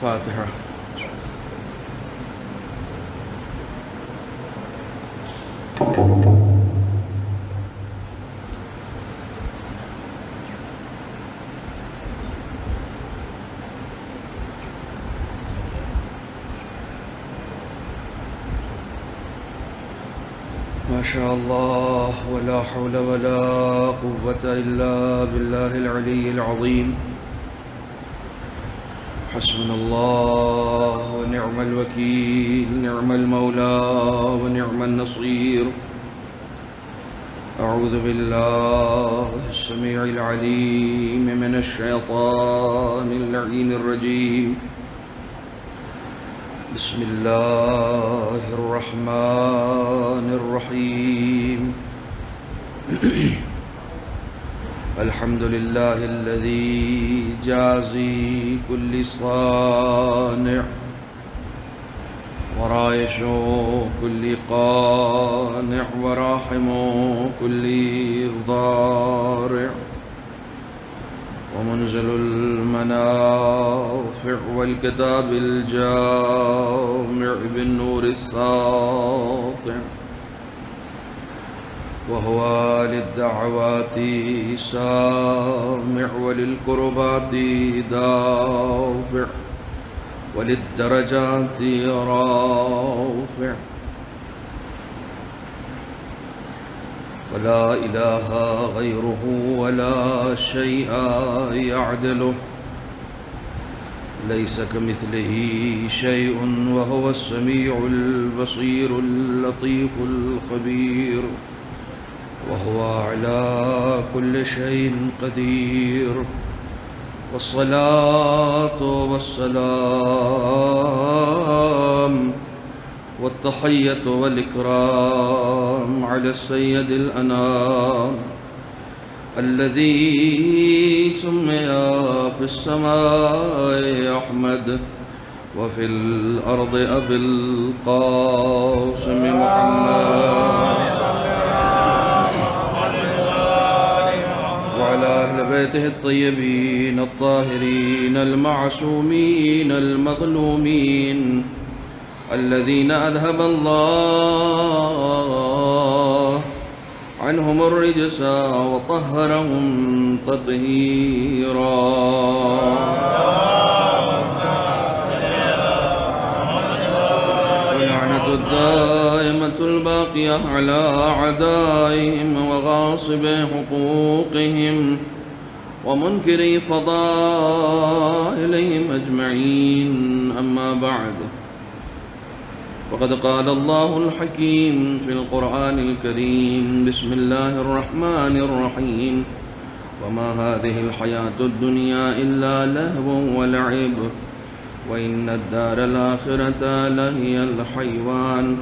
فاتحة. ما شاء الله ولا حول ولا قوة إلا بالله العلي العظيم. حسبنا الله ونعم الوكيل، نعم المولى ونعم النصير. أعوذ بالله السميع العليم من الشيطان اللعين الرجيم. بسم الله الرحمن الرحيم. الحمد لله الذي جازي كل صانع ورايش كل قانع وراحم كل ضارع ومنزل المنافع والكتاب الجامع بالنور الساطع، وهو للدعوات سامع وللقربات دافع وللدرجات رافع. ولا إله غيره ولا شيء يعدله، ليس كمثله شيء وهو السميع البصير اللطيف الخبير، وهو على كل شيء قدير. والصلاة والسلام والتحية والإكرام على السيد الأنام الذي سمي في السماء أحمد وفي الأرض أبي القاسم محمد، وعلى أهل بيته الطيبين الطاهرين المعصومين المظلومين الذين أذهب الله عنهم الرجس وطهرهم تطهيرا. واللعنة الدائمة الباقية على أعدائهم وغاصب حقوقهم ومنكري فضائلهم أجمعين. أما بعد، فقد قال الله الحكيم في القرآن الكريم: بسم الله الرحمن الرحيم. وما هذه الحياة الدنيا إلا لهو ولعب، وإن الدار الآخرة لهي الحيوان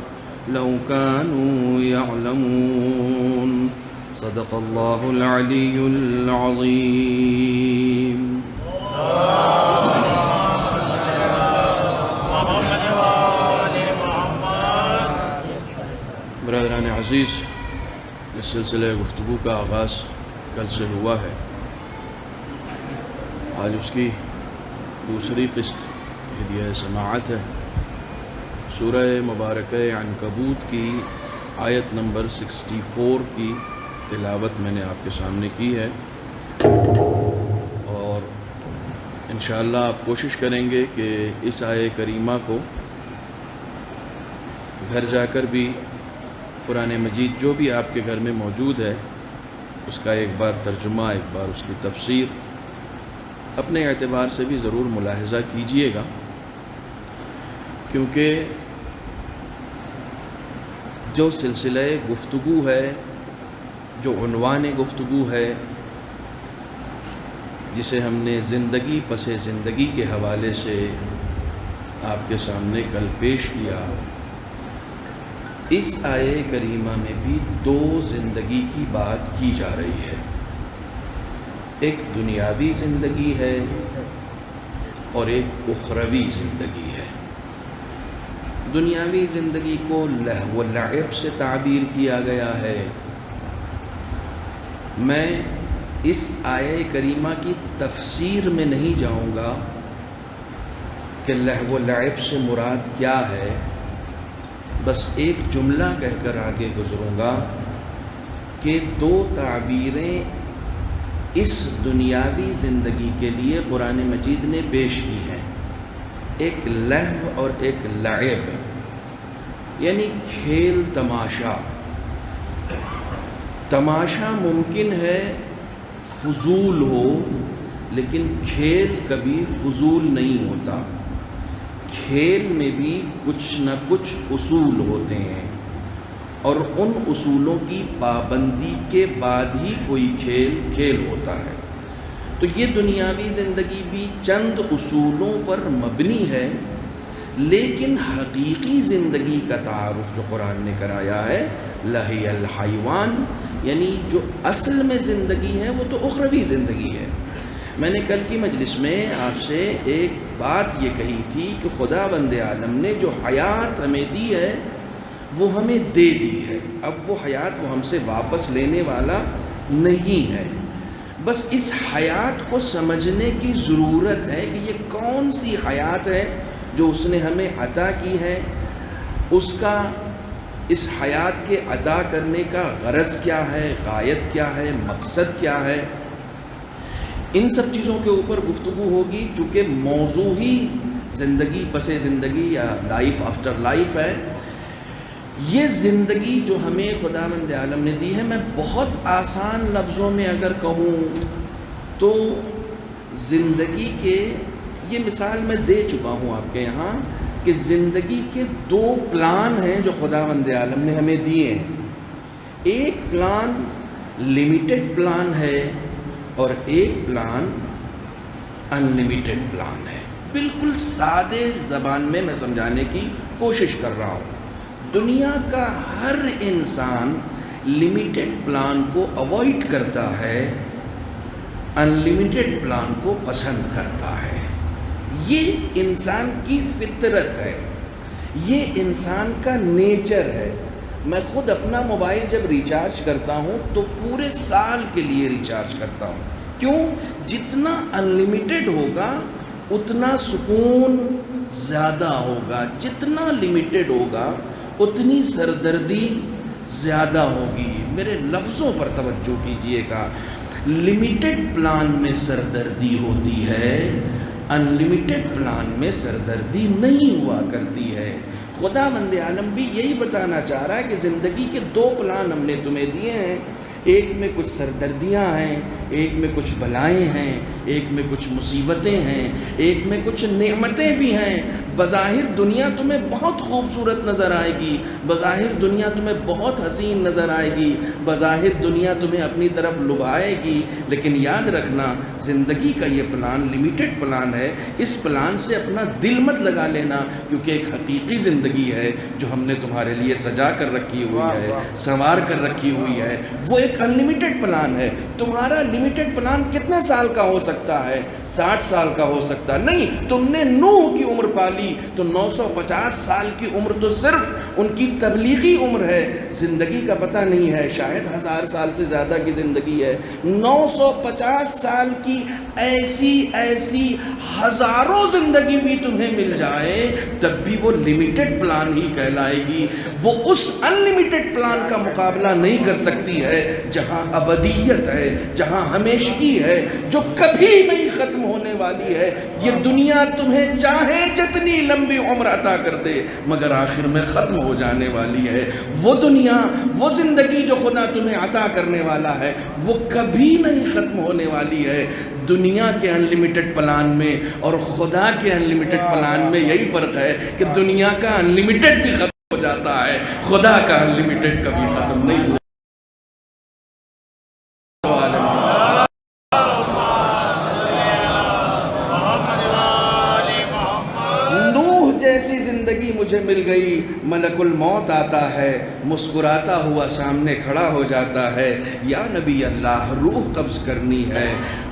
لو كانوا يعلمون. صدق الله العلي العظيم. برادران عزیز، اس سلسلہ گفتگو کا آغاز کل سے ہوا ہے. آج اس کی دوسری قسط ہدیہ سماعت ہے. سورہ مبارکہ عنکبوت کی آیت نمبر 64 کی تلاوت میں نے آپ کے سامنے کی ہے، اور انشاءاللہ آپ کوشش کریں گے کہ اس آیہ کریمہ کو گھر جا کر بھی قرآن مجید جو بھی آپ کے گھر میں موجود ہے اس کا ایک بار ترجمہ، ایک بار اس کی تفسیر اپنے اعتبار سے بھی ضرور ملاحظہ کیجئے گا، کیونکہ جو سلسلہ گفتگو ہے، جو عنوان گفتگو ہے، جسے ہم نے زندگی پس زندگی کے حوالے سے آپ کے سامنے کل پیش کیا، اس آیہ کریمہ میں بھی دو زندگی کی بات کی جا رہی ہے. ایک دنیاوی زندگی ہے اور ایک اخروی زندگی ہے. دنیاوی زندگی کو لہو و لعب سے تعبیر کیا گیا ہے. میں اس آیہ کریمہ کی تفسیر میں نہیں جاؤں گا، کہ لہو و لعب سے مراد کیا ہے، بس ایک جملہ کہہ کر آگے گزروں گا کہ دو تعبیریں اس دنیاوی زندگی کے لیے قرآن مجید نے پیش کی ہیں، ایک لہو اور ایک لعب، یعنی کھیل تماشا۔ تماشا ممکن ہے فضول ہو، لیکن کھیل کبھی فضول نہیں ہوتا۔ کھیل میں بھی کچھ نہ کچھ اصول ہوتے ہیں، اور ان اصولوں کی پابندی کے بعد ہی کوئی کھیل ہوتا ہے۔ تو یہ دنیاوی زندگی بھی چند اصولوں پر مبنی ہے، لیکن حقیقی زندگی کا تعارف جو قرآن نے کرایا ہے لہی الحیوان، یعنی جو اصل میں زندگی ہے وہ تو اخروی زندگی ہے۔ میں نے کل کی مجلس میں آپ سے ایک بات یہ کہی تھی کہ خدا بند عالم نے جو حیات ہمیں دی ہے وہ ہمیں دے دی ہے، اب وہ حیات وہ ہم سے واپس لینے والا نہیں ہے۔ بس اس حیات کو سمجھنے کی ضرورت ہے کہ یہ کون سی حیات ہے جو اس نے ہمیں عطا کی ہے، اس کا اس حیات کے عطا کرنے کا غرض کیا ہے، غایت کیا ہے، مقصد کیا ہے۔ ان سب چیزوں کے اوپر گفتگو ہوگی، چونکہ موضوع ہی زندگی پس زندگی یا لائف آفٹر لائف ہے۔ یہ زندگی جو ہمیں خدا بند عالم نے دی ہے، میں بہت آسان لفظوں میں اگر کہوں تو زندگی کے یہ مثال میں دے چکا ہوں آپ کے یہاں کہ زندگی کے دو پلان ہیں جو خدا بند عالم نے ہمیں دیے ہیں۔ ایک پلان لمیٹڈ پلان ہے اور ایک پلان انلیمیٹڈ پلان ہے۔ بالکل سادے زبان میں سمجھانے کی کوشش کر رہا ہوں۔ دنیا کا ہر انسان لمیٹڈ پلان کو اوائڈ کرتا ہے، انلیمیٹڈ پلان کو پسند کرتا ہے۔ یہ انسان کی فطرت ہے، یہ انسان کا نیچر ہے۔ میں خود اپنا موبائل جب ریچارج کرتا ہوں تو پورے سال کے لیے ریچارج کرتا ہوں۔ کیوں؟ جتنا انلیمیٹڈ ہوگا اتنا سکون زیادہ ہوگا، جتنا لمیٹڈ ہوگا اتنی سردردی زیادہ ہوگی۔ میرے لفظوں پر توجہ کیجئے گا، لمیٹڈ پلان میں سردردی ہوتی ہے، انلیمیٹڈ پلان میں سردردی نہیں ہوا کرتی ہے۔ خدا بند عالم بھی یہی بتانا چاہ رہا ہے کہ زندگی کے دو پلان ہم نے تمہیں دیے ہیں، ایک میں کچھ سردردیاں ہیں، ایک میں کچھ بلائیں ہیں، ایک میں کچھ مصیبتیں ہیں، ایک میں کچھ نعمتیں بھی ہیں۔ بظاہر دنیا تمہیں بہت خوبصورت نظر آئے گی، بظاہر دنیا تمہیں بہت حسین نظر آئے گی، بظاہر دنیا تمہیں اپنی طرف لبھائے گی، لیکن یاد رکھنا زندگی کا یہ پلان لمیٹڈ پلان ہے۔ اس پلان سے اپنا دل مت لگا لینا، کیونکہ ایک حقیقی زندگی ہے جو ہم نے تمہارے لیے سجا کر رکھی ہوئی ہے، سنوار کر رکھی ہوئی ہے، وہ ایک انلیمیٹڈ پلان ہے۔ تمہارا لمیٹڈ پلان کتنے سال کا ہو سکتا ہے؟ 60 سال کا ہو سکتا نہیں۔ تم نے نوح کی عمر پالی تو 950 سال کی عمر تو صرف ان کی تبلیغی عمر ہے، زندگی کا پتہ نہیں ہے، شاید 1000 سال سے زیادہ کی زندگی ہے۔ 950 سال کی ایسی ہزاروں زندگی بھی تمہیں مل جائے تب بھی وہ لمیٹڈ پلان ہی کہلائے گی، وہ اس انلیمیٹڈ پلان کا مقابلہ نہیں کر سکتی ہے جہاں ابدیت ہے، جہاں ہمیشگی ہے، جو کبھی نہیں ختم ہونے والی ہے۔ یہ دنیا تمہیں چاہے جتنی لمبی عمر عطا کر دے مگر آخر میں ختم ہو جانے والی ہے۔ وہ دنیا، وہ زندگی جو خدا تمہیں عطا کرنے والا ہے وہ کبھی نہیں ختم ہونے والی ہے۔ دنیا کے انلیمیٹڈ پلان میں اور خدا کے انلیمیٹڈ پلان میں یہی فرق ہے کہ دنیا کا انلیمیٹڈ بھی ختم ہو جاتا ہے، خدا کا انلیمیٹڈ کبھی ختم نہیں ہوتا۔ جیسی زندگی مجھے مل گئی، ملک الموت آتا ہے، مسکراتا ہوا سامنے کھڑا ہو جاتا ہے، یا نبی اللہ روح قبض کرنی ہے،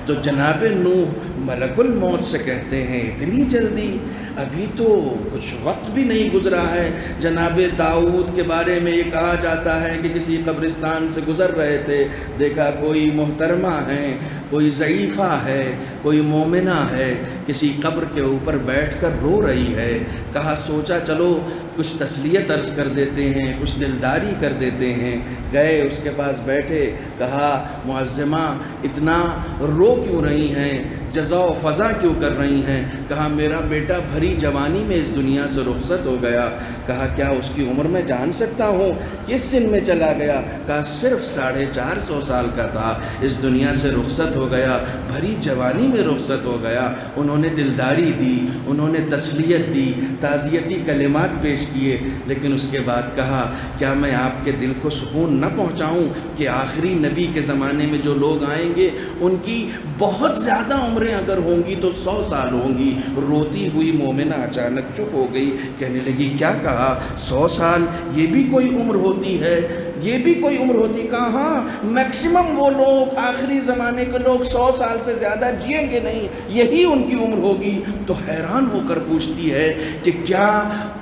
تو جناب نوح ملک الموت سے کہتے ہیں اتنی جلدی؟ ابھی تو کچھ وقت بھی نہیں گزرا ہے۔ جناب داؤد کے بارے میں یہ کہا جاتا ہے کہ کسی قبرستان سے گزر رہے تھے، دیکھا کوئی محترمہ ہیں، کوئی ضعیفہ ہے، کوئی مومنہ ہے، کسی قبر کے اوپر بیٹھ کر رو رہی ہے۔ کہا سوچا چلو کچھ تسلیت عرض کر دیتے ہیں، کچھ دلداری کر دیتے ہیں۔ گئے اس کے پاس بیٹھے، کہا معزمہ اتنا رو کیوں رہی ہیں، جزا و فضا کیوں کر رہی ہیں؟ کہا میرا بیٹا بھری جوانی میں اس دنیا سے رخصت ہو گیا۔ کہا کیا اس کی عمر میں جان سکتا ہوں، کس سن میں چلا گیا؟ کہا صرف 450 سال کا تھا، اس دنیا سے رخصت ہو گیا، بھری جوانی میں رخصت ہو گیا۔ انہوں نے دلداری دی، انہوں نے تسلیت دی، تعزیتی کلمات پیش کیے، لیکن اس کے بعد کہا کیا میں آپ کے دل کو سکون نہ پہنچاؤں کہ آخری نبی کے زمانے میں جو لوگ آئیں گے ان کی بہت زیادہ عمریں اگر ہوں گی تو 100 سال ہوں گی۔ روتی ہوئی مومنہ اچانک چپ ہو گئی، کہنے لگی کیا کہا 100 سال یہ بھی کوئی عمر ہوتی ہے، یہ بھی کوئی عمر ہوتی؟ کہا ہاں میکسیمم وہ لوگ آخری زمانے کے لوگ 100 سال سے زیادہ جئیں گے نہیں، یہی ان کی عمر ہوگی۔ تو حیران ہو کر پوچھتی ہے کہ کیا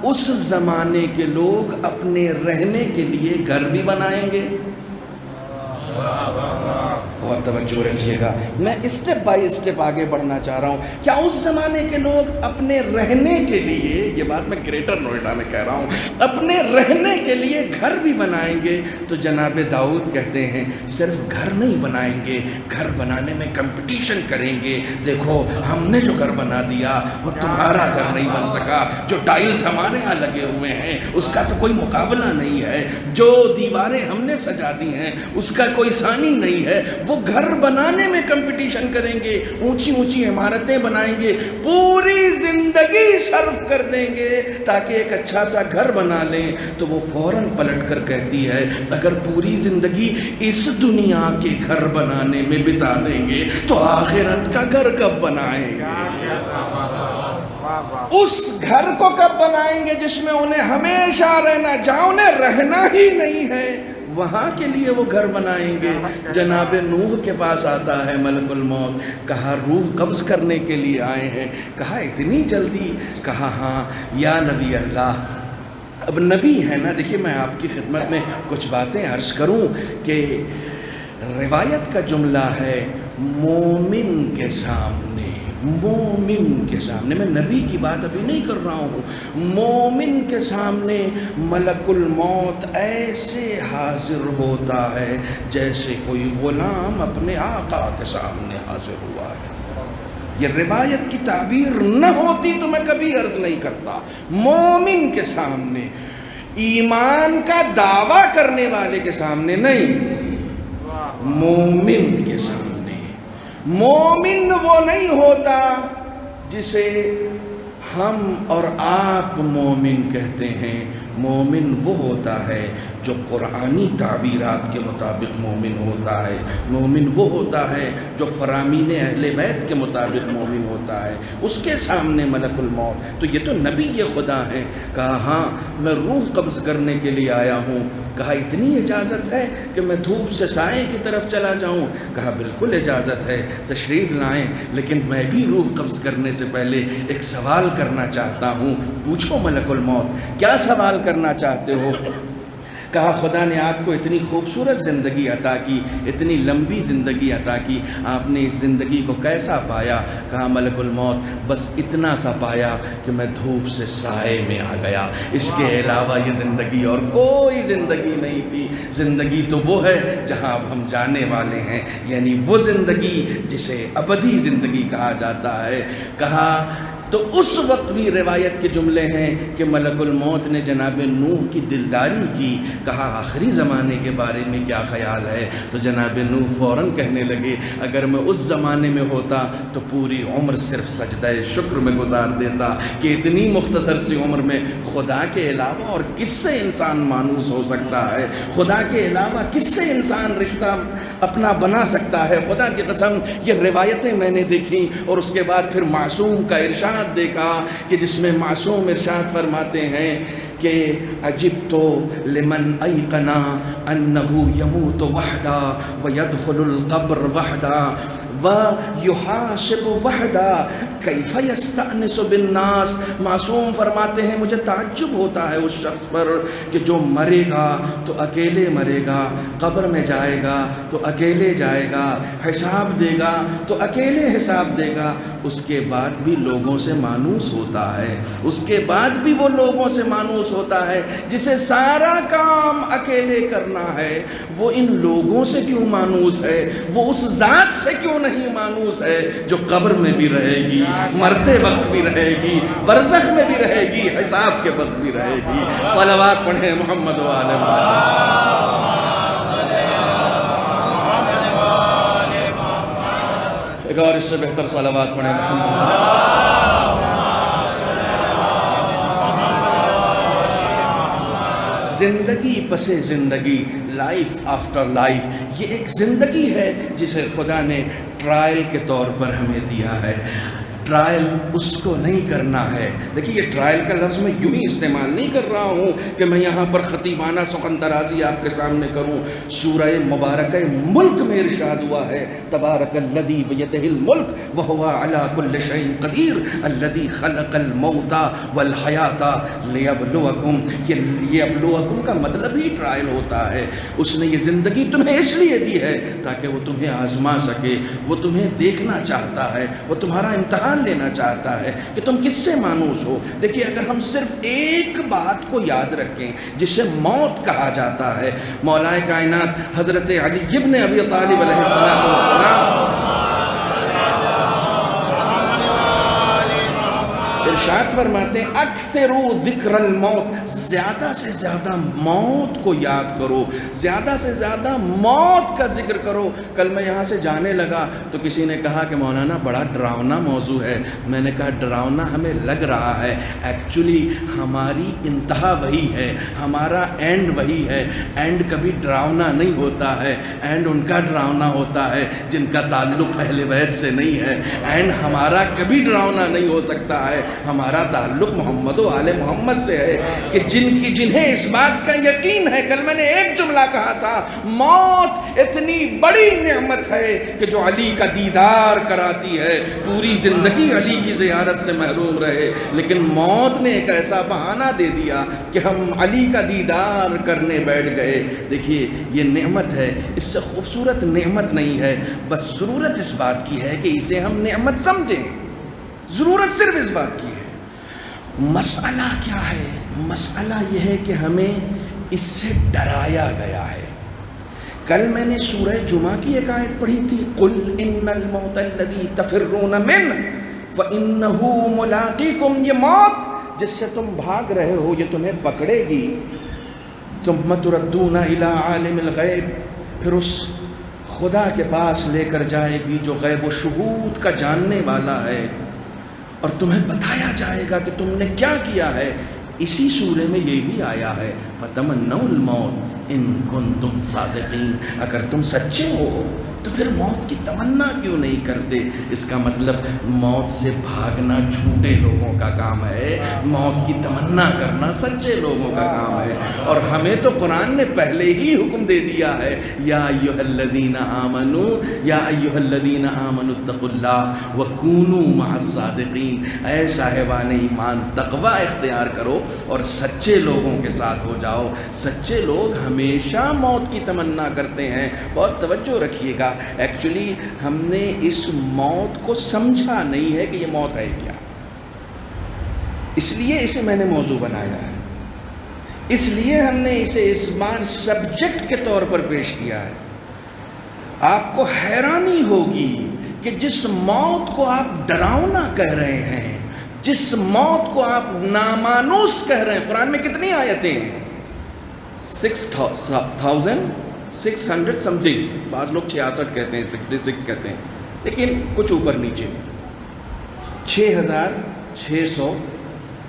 اس زمانے کے لوگ اپنے رہنے کے لیے گھر بھی بنائیں گے؟ بہت توجہ رکھیے گا، میں اسٹیپ بائی اسٹیپ آگے بڑھنا چاہ رہا ہوں۔ کیا اس زمانے کے لوگ اپنے رہنے کے لیے، یہ بات میں گریٹر نوئیڈا میں کہہ رہا ہوں، اپنے رہنے کے لیے گھر بھی بنائیں گے؟ تو جناب داؤد کہتے ہیں صرف گھر نہیں بنائیں گے، گھر بنانے میں کمپٹیشن کریں گے۔ دیکھو ہم نے جو گھر بنا دیا وہ تمہارا گھر نہیں بن سکا، جو ٹائلز ہمارے ہاں لگے ہوئے ہیں اس کا تو کوئی مقابلہ نہیں ہے، جو دیواریں ہم نے سجا دی ہیں اس کا کوئی ثانی نہیں ہے۔ وہ گھر بنانے میں کمپٹیشن کریں گے، اونچی اونچی عمارتیں بنائیں گے، پوری زندگی صرف کر دیں گے تاکہ ایک اچھا سا گھر بنا لیں۔ تو وہ فوراً پلٹ کر کہتی ہے اگر پوری زندگی اس دنیا کے گھر بنانے میں بتا دیں گے تو آخرت کا گھر کب بنائیں گے؟ اس گھر کو کب بنائیں گے جس میں انہیں ہمیشہ رہنا، جہاں انہیں رہنا ہی نہیں ہے وہاں کے لیے وہ گھر بنائیں گے۔ جناب نوح کے پاس آتا ہے ملک الموت، کہا روح قبض کرنے کے لیے آئے ہیں۔ کہا اتنی جلدی؟ کہا ہاں یا نبی اللہ۔ اب نبی ہے نا، دیکھیے میں آپ کی خدمت میں کچھ باتیں عرض کروں کہ روایت کا جملہ ہے مومن کے سامنے، مومن کے سامنے، میں نبی کی بات ابھی نہیں کر رہا ہوں، مومن کے سامنے ملک الموت ایسے حاضر ہوتا ہے جیسے کوئی غلام اپنے آقا کے سامنے حاضر ہوا ہے۔ یہ روایت کی تعبیر نہ ہوتی تو میں کبھی عرض نہیں کرتا۔ مومن کے سامنے، ایمان کا دعویٰ کرنے والے کے سامنے نہیں، مومن کے سامنے۔ مومن وہ نہیں ہوتا جسے ہم اور آپ مومن کہتے ہیں، مومن وہ ہوتا ہے جو قرآنی تعبیرات کے مطابق مومن ہوتا ہے، مومن وہ ہوتا ہے جو فرامین اہل بیت کے مطابق مومن ہوتا ہے۔ اس کے سامنے ملک الموت، تو یہ تو نبی خدا ہیں۔ کہا ہاں میں روح قبض کرنے کے لیے آیا ہوں۔ کہا اتنی اجازت ہے کہ میں دھوپ سے سائے کی طرف چلا جاؤں؟ کہا بالکل اجازت ہے، تشریف لائیں، لیکن میں بھی روح قبض کرنے سے پہلے ایک سوال کرنا چاہتا ہوں۔ پوچھو ملک الموت، کیا سوال کرنا چاہتے ہو؟ کہا خدا نے آپ کو اتنی خوبصورت زندگی عطا کی، اتنی لمبی زندگی عطا کی، آپ نے اس زندگی کو کیسا پایا؟ کہا ملک الموت بس اتنا سا پایا کہ میں دھوپ سے سائے میں آ گیا، اس کے علاوہ یہ زندگی اور کوئی زندگی نہیں تھی۔ زندگی تو وہ ہے جہاں اب ہم جانے والے ہیں، یعنی وہ زندگی جسے ابدی زندگی کہا جاتا ہے۔ کہا تو اس وقت بھی روایت کے جملے ہیں کہ ملک الموت نے جناب نوح کی دلداری کی۔ کہا آخری زمانے کے بارے میں کیا خیال ہے؟ تو جناب نوح فوراً کہنے لگے اگر میں اس زمانے میں ہوتا تو پوری عمر صرف سجدہ شکر میں گزار دیتا کہ اتنی مختصر سی عمر میں خدا کے علاوہ اور کس سے انسان مانوس ہو سکتا ہے؟ خدا کے علاوہ کس سے انسان رشتہ اپنا بنا سکتا ہے؟ خدا کی قسم یہ روایتیں میں نے دیکھیں، اور اس کے بعد پھر معصوم کا ارشاد دیکھا کہ جس میں معصوم ارشاد فرماتے ہیں کہ عجبت لمن ایقنا انہ یموت وحدہ ویدخل القبر وحدہ وَيُحَاسِبُ وَحْدًا كَيْفَ يَسْتَأْنِسُ بِالنَّاسِ۔ معصوم فرماتے ہیں مجھے تعجب ہوتا ہے اس شخص پر کہ جو مرے گا تو اکیلے مرے گا، قبر میں جائے گا تو اکیلے جائے گا، حساب دے گا تو اکیلے حساب دے گا، اس کے بعد بھی لوگوں سے مانوس ہوتا ہے، اس کے بعد بھی وہ لوگوں سے مانوس ہوتا ہے۔ جسے سارا کام اکیلے کرنا ہے وہ ان لوگوں سے کیوں مانوس ہے؟ وہ اس ذات سے کیوں نہیں مانوس ہے جو قبر میں بھی رہے گی، مرتے وقت بھی رہے گی، برزخ میں بھی رہے گی، حساب کے وقت بھی رہے گی۔ صلوات پڑھیں محمد و آل محمد۔ ایک اور اس سے بہتر صلوات پڑھیں محمد۔ زندگی پس زندگی، لائف آفٹر لائف، یہ ایک زندگی ہے جسے خدا نے ٹرائل کے طور پر ہمیں دیا ہے۔ ٹرائل اس کو نہیں کرنا ہے۔ دیکھیے یہ ٹرائل کا لفظ میں یوں ہی استعمال نہیں کر رہا ہوں کہ میں یہاں پر خطیبانہ سخن درازی آپ کے سامنے کروں۔ سورہ مبارکہ ملک میں ارشاد ہوا ہے تبارک الذی بیدہ الملک وہو علی کل شیء قدیر الذی خلق الموت والحیات لیبلوکم۔ یہ لیبلوکم کا مطلب ہی ٹرائل ہوتا ہے۔ اس نے یہ زندگی تمہیں اس لیے دی ہے تاکہ وہ تمہیں آزما سکے، وہ تمہیں دیکھنا چاہتا ہے، وہ تمہارا امتحان لینا چاہتا ہے کہ تم کس سے مانوس ہو۔ دیکھیے اگر ہم صرف ایک بات کو یاد رکھیں جسے موت کہا جاتا ہے، مولا کائنات حضرت علی ابن ابی طالب علیہ السلام ارشاد فرماتے ہیں اکثروا ذکر الموت، زیادہ سے زیادہ موت کو یاد کرو، زیادہ سے زیادہ موت کا ذکر کرو۔ کل میں یہاں سے جانے لگا تو کسی نے کہا کہ مولانا بڑا ڈراؤنا موضوع ہے۔ میں نے کہا ڈراؤنا ہمیں لگ رہا ہے، ایکچولی ہماری انتہا وہی ہے، ہمارا اینڈ وہی ہے۔ اینڈ کبھی ڈراؤنا نہیں ہوتا ہے، اینڈ ان کا ڈراؤنا ہوتا ہے جن کا تعلق اہل بیت سے نہیں ہے۔ اینڈ ہمارا کبھی ڈراؤنا نہیں ہو سکتا ہے، ہمارا تعلق محمد و آل محمد سے ہے کہ جنہیں اس بات کا یقین ہے۔ کل میں نے ایک جملہ کہا تھا، موت اتنی بڑی نعمت ہے کہ جو علی کا دیدار کراتی ہے، پوری زندگی علی کی زیارت سے محروم رہے، لیکن موت نے ایک ایسا بہانہ دے دیا کہ ہم علی کا دیدار کرنے بیٹھ گئے۔ دیکھیے یہ نعمت ہے، اس سے خوبصورت نعمت نہیں ہے، بس ضرورت اس بات کی ہے کہ اسے ہم نعمت سمجھیں۔ ضرورت صرف اس بات کی ہے۔ مسئلہ کیا ہے؟ مسئلہ یہ ہے کہ ہمیں اس سے ڈرایا گیا ہے۔ کل میں نے سورہ جمعہ کی ایک آیت پڑھی تھی، قُلْ إِنَّ الْمَوْتَ الَّذِي تَفِرُّونَ مِنْهُ فَإِنَّهُ مُلَاقِيكُمْ۔ یہ موت جس سے تم بھاگ رہے ہو یہ تمہیں پکڑے گی۔ ثُمَّ تُرَدُّونَ إِلَىٰ عَالِمِ الْغَيْبِ، پھر اس خدا کے پاس لے کر جائے گی جو غیب و شہود کا جاننے والا ہے، اور تمہیں بتایا جائے گا کہ تم نے کیا کیا ہے۔ اسی سورے میں یہ بھی آیا ہے فَتَمَنَّوْا الْمَوْتَ إِن كُنتُمْ صَادِقِينَ۔ اگر تم سچے ہو تو پھر موت کی تمنا کیوں نہیں کرتے؟ اس کا مطلب موت سے بھاگنا جھوٹے لوگوں کا کام ہے، موت کی تمنا کرنا سچے لوگوں کا کام ہے۔ اور ہمیں تو قرآن نے پہلے ہی حکم دے دیا ہے، یا ایھا الذین آمنوا، یا ایھا الذین آمنوا اتقوا اللہ وکونوا مع الصادقین۔ اے صاحبان ایمان تقوی اختیار کرو اور سچے لوگوں کے ساتھ ہو جاؤ۔ سچے لوگ ہمیشہ موت کی تمنا کرتے ہیں۔ بہت توجہ رکھیے گا، ایکچولی ہم نے اس موت کو سمجھا نہیں ہے کہ یہ موت ہے کیا، اس لیے اسے میں نے موضوع بنایا ہے، اس لیے ہم نے اسے اس بار سبجیکٹ کے طور پر پیش کیا ہے۔ آپ کو حیرانی ہوگی کہ جس موت کو آپ ڈراؤنا کہہ رہے ہیں، جس موت کو آپ نامانوس کہہ رہے ہیں، قرآن میں کتنی آیتیں ہیں؟ 6,600 سمتھنگ، بعض لوگ 66 کہتے ہیں، 66 کہتے ہیں، لیکن کچھ اوپر نیچے 6,600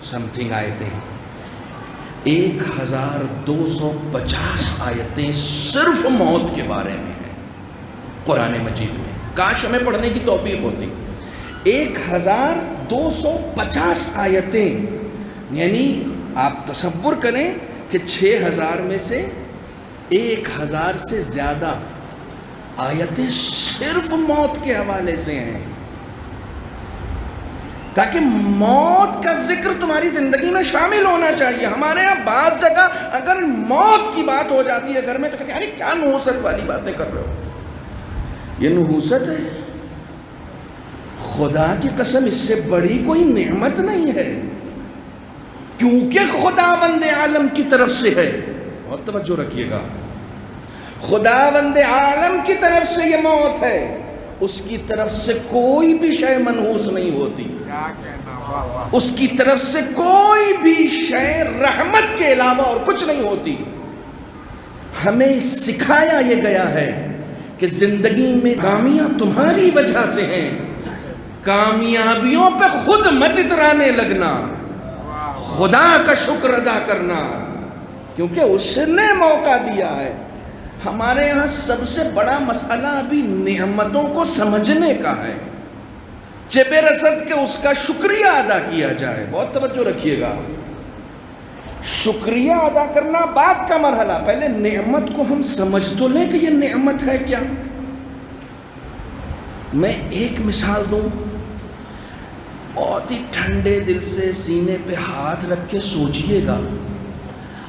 سمتھنگ آیتیں ہیں۔ 1,250 آیتیں صرف موت کے بارے میں ہیں قرآن مجید میں۔ کاش ہمیں پڑھنے کی توفیق ہوتی۔ 1,250 آیتیں، یعنی آپ تصور کریں کہ 6,000 میں سے 1,000 سے زیادہ آیتیں صرف موت کے حوالے سے ہیں، تاکہ موت کا ذکر تمہاری زندگی میں شامل ہونا چاہیے۔ ہمارے ہاں بعض جگہ اگر موت کی بات ہو جاتی ہے گھر میں تو کہتے ہیں ارے کیا نحوست والی باتیں کر رہے ہو، یہ نحوست ہے؟ خدا کی قسم اس سے بڑی کوئی نعمت نہیں ہے، کیونکہ خداوند عالم کی طرف سے ہے۔ بہت توجہ رکھیے گا، خداوند عالم کی طرف سے یہ موت ہے، اس کی طرف سے کوئی بھی شے منحوس نہیں ہوتی، اس کی طرف سے کوئی بھی شے رحمت کے علاوہ اور کچھ نہیں ہوتی۔ ہمیں سکھایا یہ گیا ہے کہ زندگی میں کامیاں تمہاری وجہ سے ہیں، کامیابیوں پہ خود مت اترانے لگنا، خدا کا شکر ادا کرنا، کیونکہ اس نے موقع دیا ہے۔ ہمارے ہاں سب سے بڑا مسئلہ ابھی نعمتوں کو سمجھنے کا ہے، کہ بے رسد کہ اس کا شکریہ ادا کیا جائے۔ بہت توجہ رکھیے گا، شکریہ ادا کرنا بعد کا مرحلہ، پہلے نعمت کو ہم سمجھ تو لیں کہ یہ نعمت ہے کیا۔ میں ایک مثال دوں، بہت ہی ٹھنڈے دل سے سینے پہ ہاتھ رکھ کے سوچئے گا،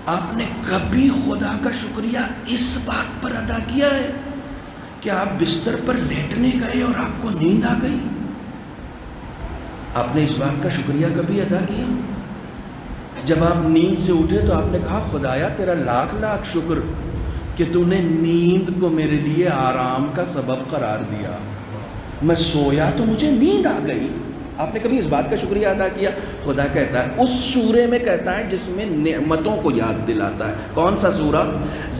آپ نے کبھی خدا کا شکریہ اس بات پر ادا کیا ہے کہ آپ بستر پر لیٹنے گئے اور آپ کو نیند آ گئی؟ آپ نے اس بات کا شکریہ کبھی ادا کیا؟ جب آپ نیند سے اٹھے تو آپ نے کہا خدایا تیرا لاکھ لاکھ شکر کہ تو نے نیند کو میرے لیے آرام کا سبب قرار دیا، میں سویا تو مجھے نیند آ گئی۔ آپ نے کبھی اس بات کا شکریہ ادا کیا؟ خدا کہتا ہے اس سورے میں کہتا ہے جس میں نعمتوں کو یاد دلاتا ہے۔ کون سا سورہ؟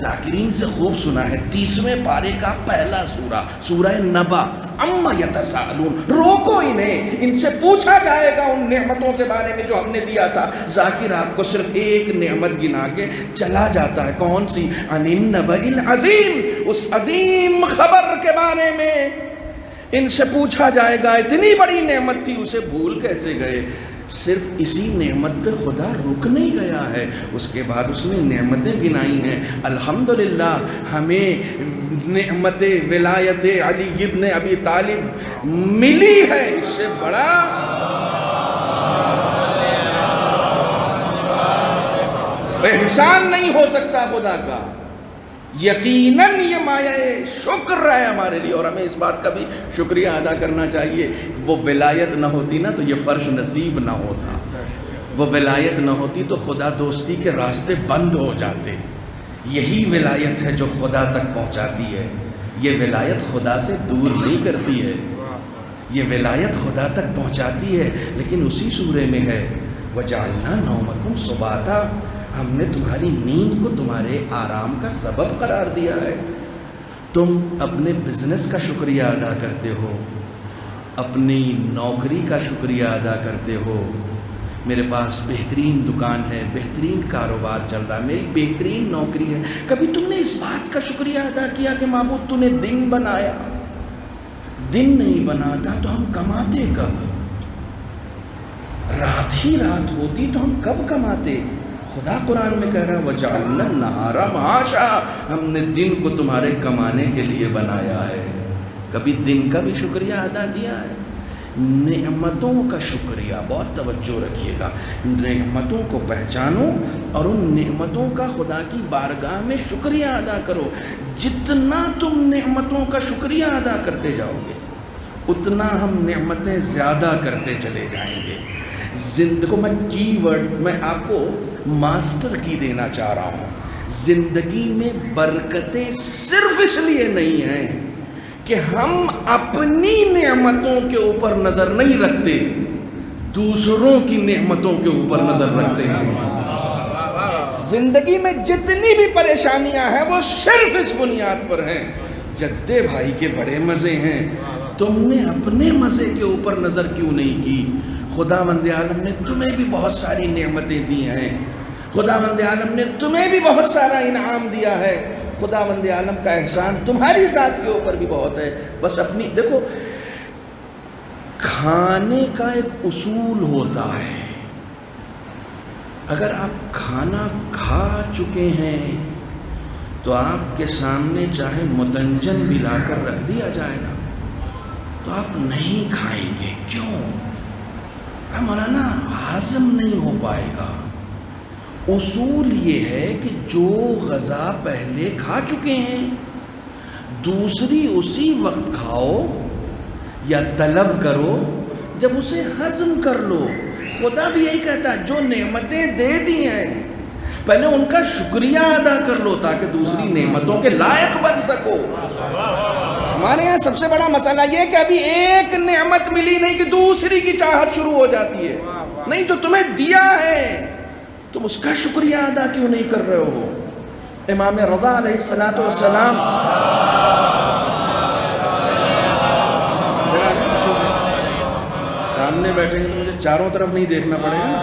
ذاکرین سے خوب سنا ہے، 30ویں پارے کا پہلا سورہ، سورہ نبا۔ اما یتساءلون، روکو انہیں، ان سے پوچھا جائے گا ان نعمتوں کے بارے میں جو ہم نے دیا تھا۔ ذاکر آپ کو صرف ایک نعمت گنا کے چلا جاتا ہے، کون سی؟ عن النبأ العظیم، اس عظیم خبر کے بارے میں ان سے پوچھا جائے گا، اتنی بڑی نعمت تھی اسے بھول کیسے گئے؟ صرف اسی نعمت پہ خدا رک نہیں گیا ہے، اس کے بعد اس نے نعمتیں گنائی ہیں۔ الحمدللہ ہمیں نعمت ولایت علی ابن ابی طالب ملی ہے، اس سے بڑا احسان نہیں ہو سکتا خدا کا۔ یقیناً یہ مایہ شکر ہے ہمارے لیے، اور ہمیں اس بات کا بھی شکریہ ادا کرنا چاہیے۔ وہ ولایت نہ ہوتی نا تو یہ فرش نصیب نہ ہوتا، وہ ولایت نہ ہوتی تو خدا دوستی کے راستے بند ہو جاتے۔ یہی ولایت ہے جو خدا تک پہنچاتی ہے، یہ ولایت خدا سے دور نہیں کرتی ہے، یہ ولایت خدا تک پہنچاتی ہے۔ لیکن اسی سورے میں ہے وَجَعَلْنَا نَوْمَكُمْ سُبَاتًا، ہم نے تمہاری نیند کو تمہارے آرام کا سبب قرار دیا ہے۔ تم اپنے بزنس کا شکریہ ادا کرتے ہو، اپنی نوکری کا شکریہ ادا کرتے ہو، میرے پاس بہترین دکان ہے، بہترین کاروبار چل رہا ہے، میری بہترین نوکری ہے۔ کبھی تم نے اس بات کا شکریہ ادا کیا کہ معبود تو نے دن بنایا؟ دن نہیں بناتا تو ہم کماتے کب؟ رات ہی رات ہوتی تو ہم کب کماتے؟ خدا قرآن میں کہہ رہا ہے وَجَعَلْنَا النَّهَارَ مَعَاشًا، ہم نے دن کو تمہارے کمانے کے لیے بنایا ہے۔ کبھی دن کا بھی شکریہ ادا کیا ہے؟ نعمتوں کا شکریہ، بہت توجہ رکھیے گا، نعمتوں کو پہچانو اور ان نعمتوں کا خدا کی بارگاہ میں شکریہ ادا کرو۔ جتنا تم نعمتوں کا شکریہ ادا کرتے جاؤ گے اتنا ہم نعمتیں زیادہ کرتے چلے جائیں گے۔ دیکھو میں کی ورڈ میں آپ کو ماسٹر کی دینا چاہ رہا ہوں، زندگی میں برکتیں صرف اس لیے نہیں ہیں کہ ہم اپنی نعمتوں کے اوپر نظر نہیں رکھتے، دوسروں کی نعمتوں کے اوپر نظر رکھتے ہیں۔ زندگی میں جتنی بھی پریشانیاں ہیں وہ صرف اس بنیاد پر ہیں، جدے بھائی کے بڑے مزے ہیں، تم نے اپنے مزے کے اوپر نظر کیوں نہیں کی؟ خداوند عالم نے تمہیں بھی بہت ساری نعمتیں دی ہیں، خداوند عالم نے تمہیں بھی بہت سارا انعام دیا ہے، خداوند عالم کا احسان تمہاری ذات کے اوپر بھی بہت ہے۔ بس اپنی دیکھو، کھانے کا ایک اصول ہوتا ہے، اگر آپ کھانا کھا چکے ہیں تو آپ کے سامنے چاہے متنجن بھی لا کر رکھ دیا جائے گا تو آپ نہیں کھائیں گے. کیوں؟ مولانا ہضم نہیں ہو پائے گا. اصول یہ ہے کہ جو غذا پہلے کھا چکے ہیں دوسری اسی وقت کھاؤ یا طلب کرو جب اسے ہضم کر لو. خدا بھی یہی کہتا ہے جو نعمتیں دے دی ہیں پہلے ان کا شکریہ ادا کر لو تاکہ دوسری نعمتوں کے لائق بن سکو. ہمارے یہاں سب سے بڑا مسئلہ یہ ہے کہ ابھی ایک نعمت ملی نہیں کہ دوسری کی چاہت شروع ہو جاتی ہے. نہیں، جو تمہیں دیا ہے تم اس کا شکریہ ادا کیوں نہیں کر رہے ہو؟ امام رضا علیہ السلام سامنے بیٹھیں گے تو مجھے چاروں طرف نہیں دیکھنا پڑے گا نا.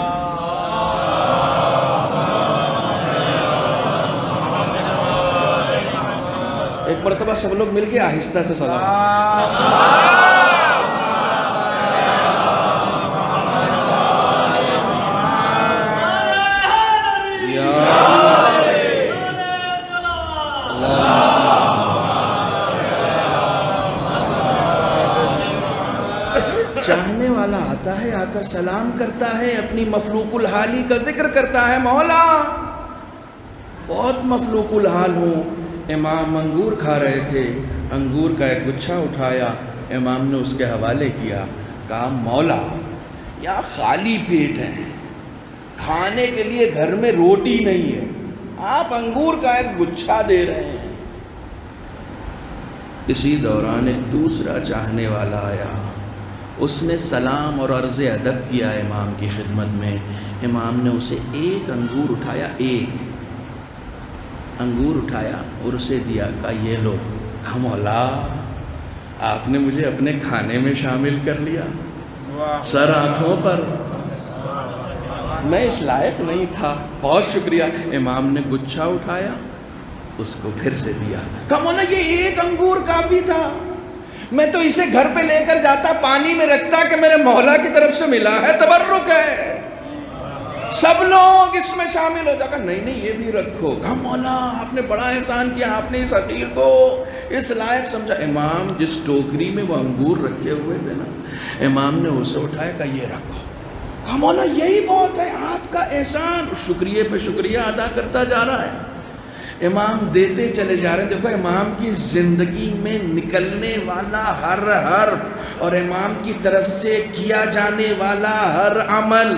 ایک مرتبہ سب لوگ مل کے آہستہ سے سلام. چاہنے والا آتا ہے، آ کر سلام کرتا ہے، اپنی مفلوق الحالی کا ذکر کرتا ہے. مولا بہت مفلوق الحال ہوں. امام انگور کھا رہے تھے، انگور کا ایک گچھا اٹھایا، امام نے اس کے حوالے کیا، کہا مولا یا خالی پیٹ ہیں، کھانے کے لیے گھر میں روٹی نہیں ہے، آپ انگور کا ایک گچھا دے رہے ہیں. اسی دوران ایک دوسرا چاہنے والا آیا، اس نے سلام اور عرض ادب کیا امام کی خدمت میں. امام نے اسے ایک انگور اٹھایا، ایک انگور اٹھایا اور اسے دیا، کہا یہ لو. کہا مولا آپ نے مجھے اپنے کھانے میں شامل کر لیا. سر آنکھوں پر، میں اس لائق نہیں تھا، بہت شکریہ. امام نے گچھا اٹھایا، اس کو پھر سے دیا. کہا مولا یہ ایک انگور کافی تھا، میں تو اسے گھر پہ لے کر جاتا، پانی میں رکھتا کہ میرے مولا کی طرف سے ملا ہے، تبرک ہے، سب لوگ اس میں شامل ہو جا کر. نہیں یہ بھی رکھو. کہا مولا آپ نے بڑا احسان کیا، آپ نے اس حقیر کو اس لائق سمجھا. امام جس ٹوکری میں وہ انگور رکھے ہوئے تھے نا، امام نے اسے اٹھایا، کہا یہ رکھو. کہا مولا یہی بہت ہے، آپ کا احسان. شکریہ پہ شکریہ ادا کرتا جا رہا ہے. امام دیتے چلے جا رہے ہیں. دیکھو امام کی زندگی میں نکلنے والا ہر حرف اور امام کی طرف سے کیا جانے والا ہر عمل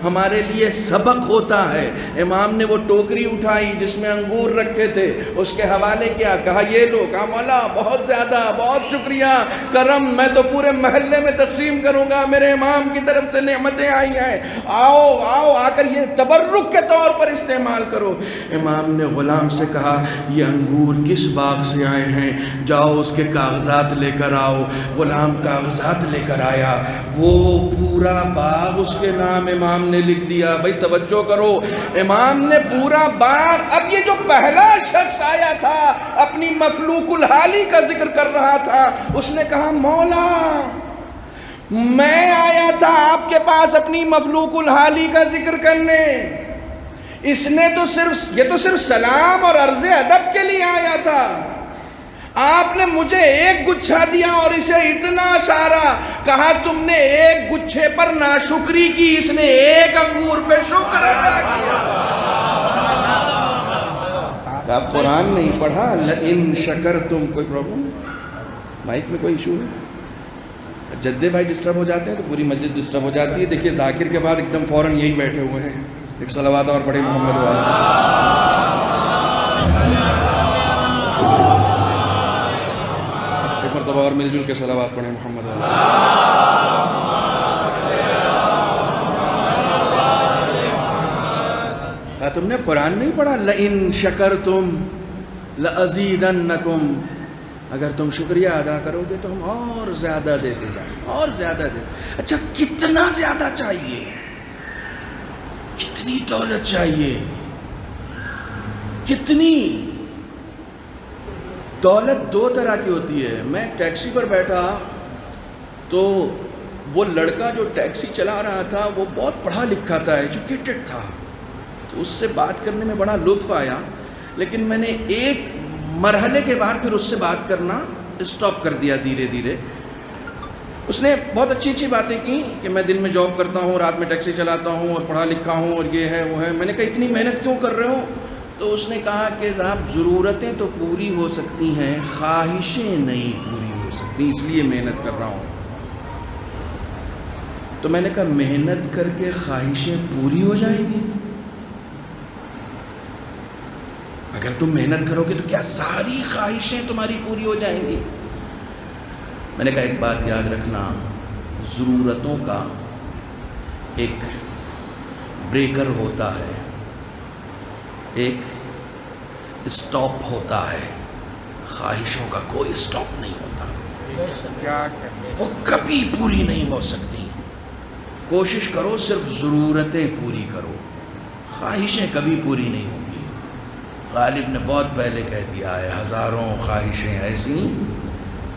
ہمارے لیے سبق ہوتا ہے. امام نے وہ ٹوکری اٹھائی جس میں انگور رکھے تھے، اس کے حوالے کیا، کہا یہ لو. کہا مولا بہت زیادہ، بہت شکریہ، کرم، میں تو پورے محلے میں تقسیم کروں گا، میرے امام کی طرف سے نعمتیں آئی ہیں، آؤ آؤ آ کر یہ تبرک کے طور پر استعمال کرو. امام نے غلام سے کہا یہ انگور کس باغ سے آئے ہیں، جاؤ اس کے کاغذات لے کر آؤ. غلام کاغذات لے کر آیا، وہ پورا باغ اس کے نام امام نے لکھ دیا. بھائی توجہ کرو، امام نے پورا باغ. اب یہ جو پہلا شخص آیا تھا اپنی مفلوق الحالی کا ذکر کر رہا تھا، اس نے کہا مولا میں آیا تھا آپ کے پاس اپنی مفلوق الحالی کا ذکر کرنے، اس نے تو صرف سلام اور عرض ادب کے لیے آیا تھا، آپ نے مجھے ایک گچھا دیا اور اسے اتنا سارا. کہا تم نے ایک گچھے پر ناشکری کی، اس نے ایک انگور پہ شکر ادا کیا. آپ قرآن نہیں پڑھا؟ لئن شکرتم. کوئی پرابلم ہے؟ مائک میں کوئی ایشو ہے؟ جدے بھائی ڈسٹرب ہو جاتے ہیں تو پوری مجلس ڈسٹرب ہو جاتی ہے. دیکھیے ذاکر کے بعد ایک دم فوراً یہی بیٹھے ہوئے ہیں. ایک صلوات اور پڑھیں محمد والا. مرتبہ اور مل جل کے صلوات پڑھیں محمد والا. کہا تم نے قرآن نہیں پڑھا؟ لئن شکرتم لأزیدنکم، اگر تم شکریہ ادا کرو گے تو ہم اور زیادہ دیتے جائیں، اور زیادہ دیتے. اچھا کتنا زیادہ چاہیے؟ کتنی دولت چاہیے؟ کتنی دولت؟ دو طرح کی ہوتی ہے. میں ٹیکسی پر بیٹھا تو وہ لڑکا جو ٹیکسی چلا رہا تھا وہ بہت پڑھا لکھا تھا، ایجوکیٹڈ تھا، تو اس سے بات کرنے میں بڑا لطف آیا. لیکن میں نے ایک مرحلے کے بعد پھر اس سے بات کرنا اسٹاپ کر دیا دھیرے دھیرے. اس نے بہت اچھی اچھی باتیں کی کہ میں دن میں جاب کرتا ہوں، رات میں ٹیکسی چلاتا ہوں اور پڑھا لکھا ہوں اور یہ ہے وہ ہے. میں نے کہا اتنی محنت کیوں کر رہے ہو؟ تو اس نے کہا کہ صاحب ضرورتیں تو پوری ہو سکتی ہیں، خواہشیں نہیں پوری ہو سکتی، اس لیے محنت کر رہا ہوں. تو میں نے کہا محنت کر کے خواہشیں پوری ہو جائیں گی؟ اگر تم محنت کرو گے تو کیا ساری خواہشیں تمہاری پوری ہو جائیں گی؟ میں نے کہا ایک بات یاد رکھنا، ضرورتوں کا ایک بریکر ہوتا ہے، ایک اسٹاپ ہوتا ہے، خواہشوں کا کوئی اسٹاپ نہیں ہوتا، وہ کبھی پوری نہیں ہو سکتی. کوشش کرو صرف ضرورتیں پوری کرو، خواہشیں کبھی پوری نہیں ہوں گی. غالب نے بہت پہلے کہہ دیا ہے، ہزاروں خواہشیں ایسی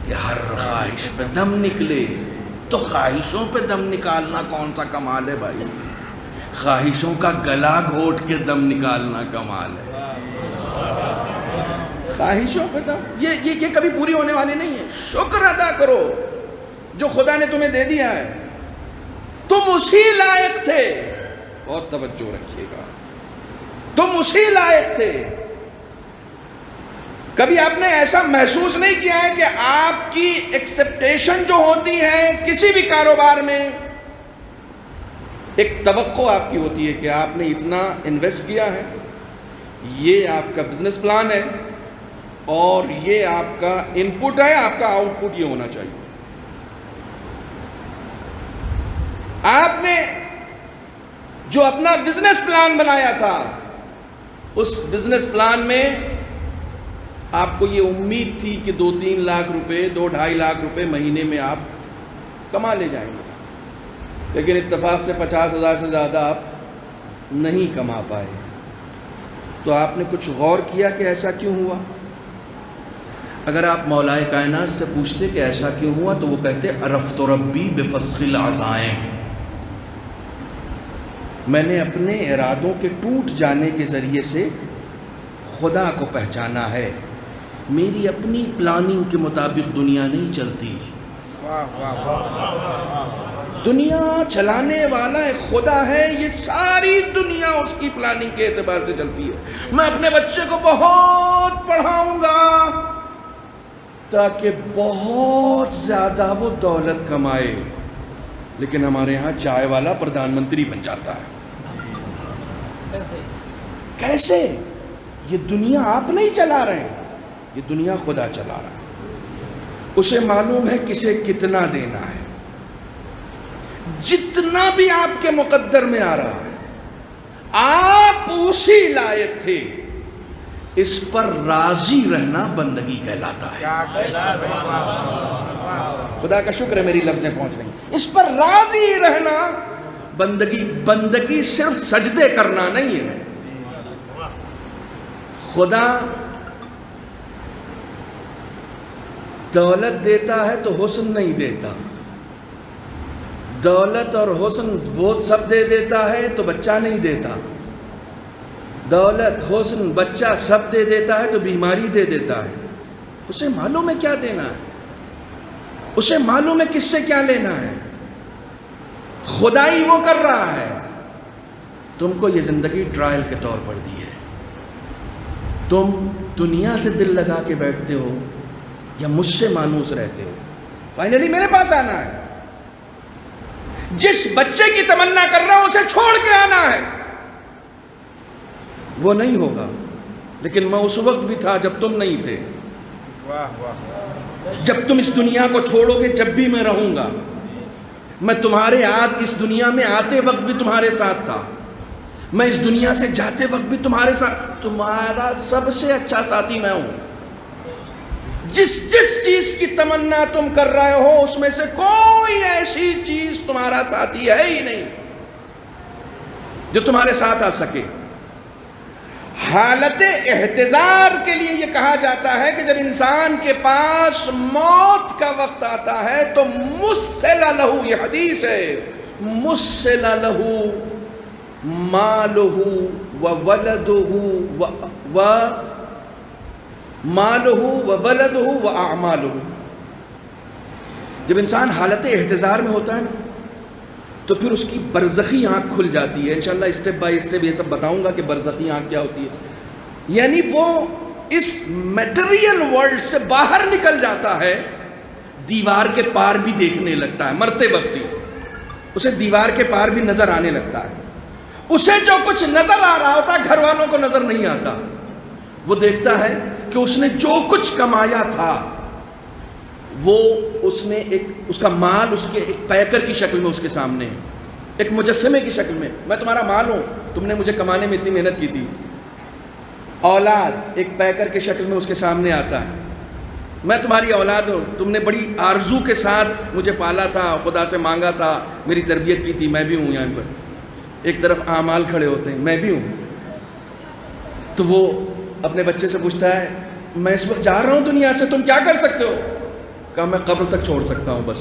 کہ ہر خواہش پہ دم نکلے. تو خواہشوں پہ دم نکالنا کون سا کمال ہے بھائی؟ خواہشوں کا گلا گھوٹ کے دم نکالنا کمال ہے. خواہشوں پہ دم یہ کبھی پوری ہونے والی نہیں ہے. شکر ادا کرو جو خدا نے تمہیں دے دیا ہے، تم اسی لائق تھے. بہت توجہ رکھیے گا، تم اسی لائق تھے. کبھی آپ نے ایسا محسوس نہیں کیا ہے کہ آپ کی ایکسپیکٹیشن جو ہوتی ہے کسی بھی کاروبار میں، ایک توقع آپ کی ہوتی ہے کہ آپ نے اتنا انویسٹ کیا ہے، یہ آپ کا بزنس پلان ہے اور یہ آپ کا ان پٹ ہے، آپ کا آؤٹ پٹ یہ ہونا چاہیے. آپ نے جو اپنا بزنس پلان بنایا تھا، اس بزنس پلان میں آپ کو یہ امید تھی کہ 2-3 لاکھ روپے 2-2.5 لاکھ روپے مہینے میں آپ کما لے جائیں گے، لیکن اتفاق سے 50,000 سے زیادہ آپ نہیں کما پائے. تو آپ نے کچھ غور کیا کہ ایسا کیوں ہوا؟ اگر آپ مولائے کائنات سے پوچھتے کہ ایسا کیوں ہوا تو وہ کہتے عرفت ربی بفسخ العزائم، میں نے اپنے ارادوں کے ٹوٹ جانے کے ذریعے سے خدا کو پہچانا ہے. میری اپنی پلاننگ کے مطابق دنیا نہیں چلتی، دنیا چلانے والا ایک خدا ہے. یہ ساری دنیا اس کی پلاننگ کے اعتبار سے چلتی ہے. میں اپنے بچے کو بہت پڑھاؤں گا تاکہ بہت زیادہ وہ دولت کمائے، لیکن ہمارے ہاں چائے والا پردھان منتری بن جاتا ہے. کیسے؟ یہ دنیا آپ نہیں چلا رہے ہیں، یہ دنیا خدا چلا رہا ہے. اسے معلوم ہے کسے کتنا دینا ہے. جتنا بھی آپ کے مقدر میں آ رہا ہے آپ اسی لائق تھے. اس پر راضی رہنا بندگی کہلاتا ہے. خدا کا شکر ہے میری لفظیں پہنچ رہی. اس پر راضی رہنا بندگی صرف سجدے کرنا نہیں ہے. خدا دولت دیتا ہے تو حسن نہیں دیتا. دولت اور حسن وہ سب دے دیتا ہے تو بچہ نہیں دیتا. دولت حسن بچہ سب دے دیتا ہے تو بیماری دے دیتا ہے. اسے معلوم ہے کیا دینا ہے، اسے معلوم ہے کس سے کیا لینا ہے. خدائی وہ کر رہا ہے. تم کو یہ زندگی ٹرائل کے طور پر دی ہے. تم دنیا سے دل لگا کے بیٹھتے ہو یا مجھ سے مانوس رہتے ہو. فائنلی میرے پاس آنا ہے. جس بچے کی تمنا کر رہا ہوں اسے چھوڑ کے آنا ہے. وہ نہیں ہوگا، لیکن میں اس وقت بھی تھا جب تم نہیں تھے. جب تم اس دنیا کو چھوڑو گے جب بھی میں رہوں گا. میں تمہارے اس دنیا میں آتے وقت بھی تمہارے ساتھ تھا. میں اس دنیا سے جاتے وقت بھی تمہارے ساتھ. تمہارا سب سے اچھا ساتھی میں ہوں. جس چیز کی تمنا تم کر رہے ہو اس میں سے کوئی ایسی چیز تمہارا ساتھی ہے ہی نہیں جو تمہارے ساتھ آ سکے. حالت احتضار کے لیے یہ کہا جاتا ہے کہ جب انسان کے پاس موت کا وقت آتا ہے تو مسل لہو، یہ حدیث ہے، مسل لہو مالہ و ولدہ مالہ و ولدہ و اعمالہ. جب انسان حالت احتضار میں ہوتا ہے نا تو پھر اس کی برزخی آنکھ کھل جاتی ہے. انشاءاللہ اسٹیپ بائی اسٹیپ یہ سب بتاؤں گا کہ برزخی آنکھ کیا ہوتی ہے. یعنی وہ اس میٹیریل ورلڈ سے باہر نکل جاتا ہے, دیوار کے پار بھی دیکھنے لگتا ہے. مرتے وقت ہی اسے دیوار کے پار بھی نظر آنے لگتا ہے. اسے جو کچھ نظر آ رہا ہوتا ہے گھر والوں کو نظر نہیں آتا. وہ دیکھتا ہے کہ اس نے جو کچھ کمایا تھا وہ اس نے اس کا مال اس کے ایک پیکر کی شکل میں اس کے سامنے ہے, ایک مجسمے کی شکل میں. میں تمہارا مال ہوں, تم نے مجھے کمانے میں اتنی محنت کی تھی. اولاد ایک پیکر کی شکل میں اس کے سامنے آتا ہے. میں تمہاری اولاد ہوں, تم نے بڑی آرزو کے ساتھ مجھے پالا تھا, خدا سے مانگا تھا, میری تربیت کی تھی, میں بھی ہوں یہاں پر. ایک طرف اعمال کھڑے ہوتے ہیں, میں بھی ہوں. تو وہ اپنے بچے سے پوچھتا ہے میں اس وقت جا رہا ہوں دنیا سے, تم کیا کر سکتے ہو؟ کہا میں قبر تک چھوڑ سکتا ہوں, بس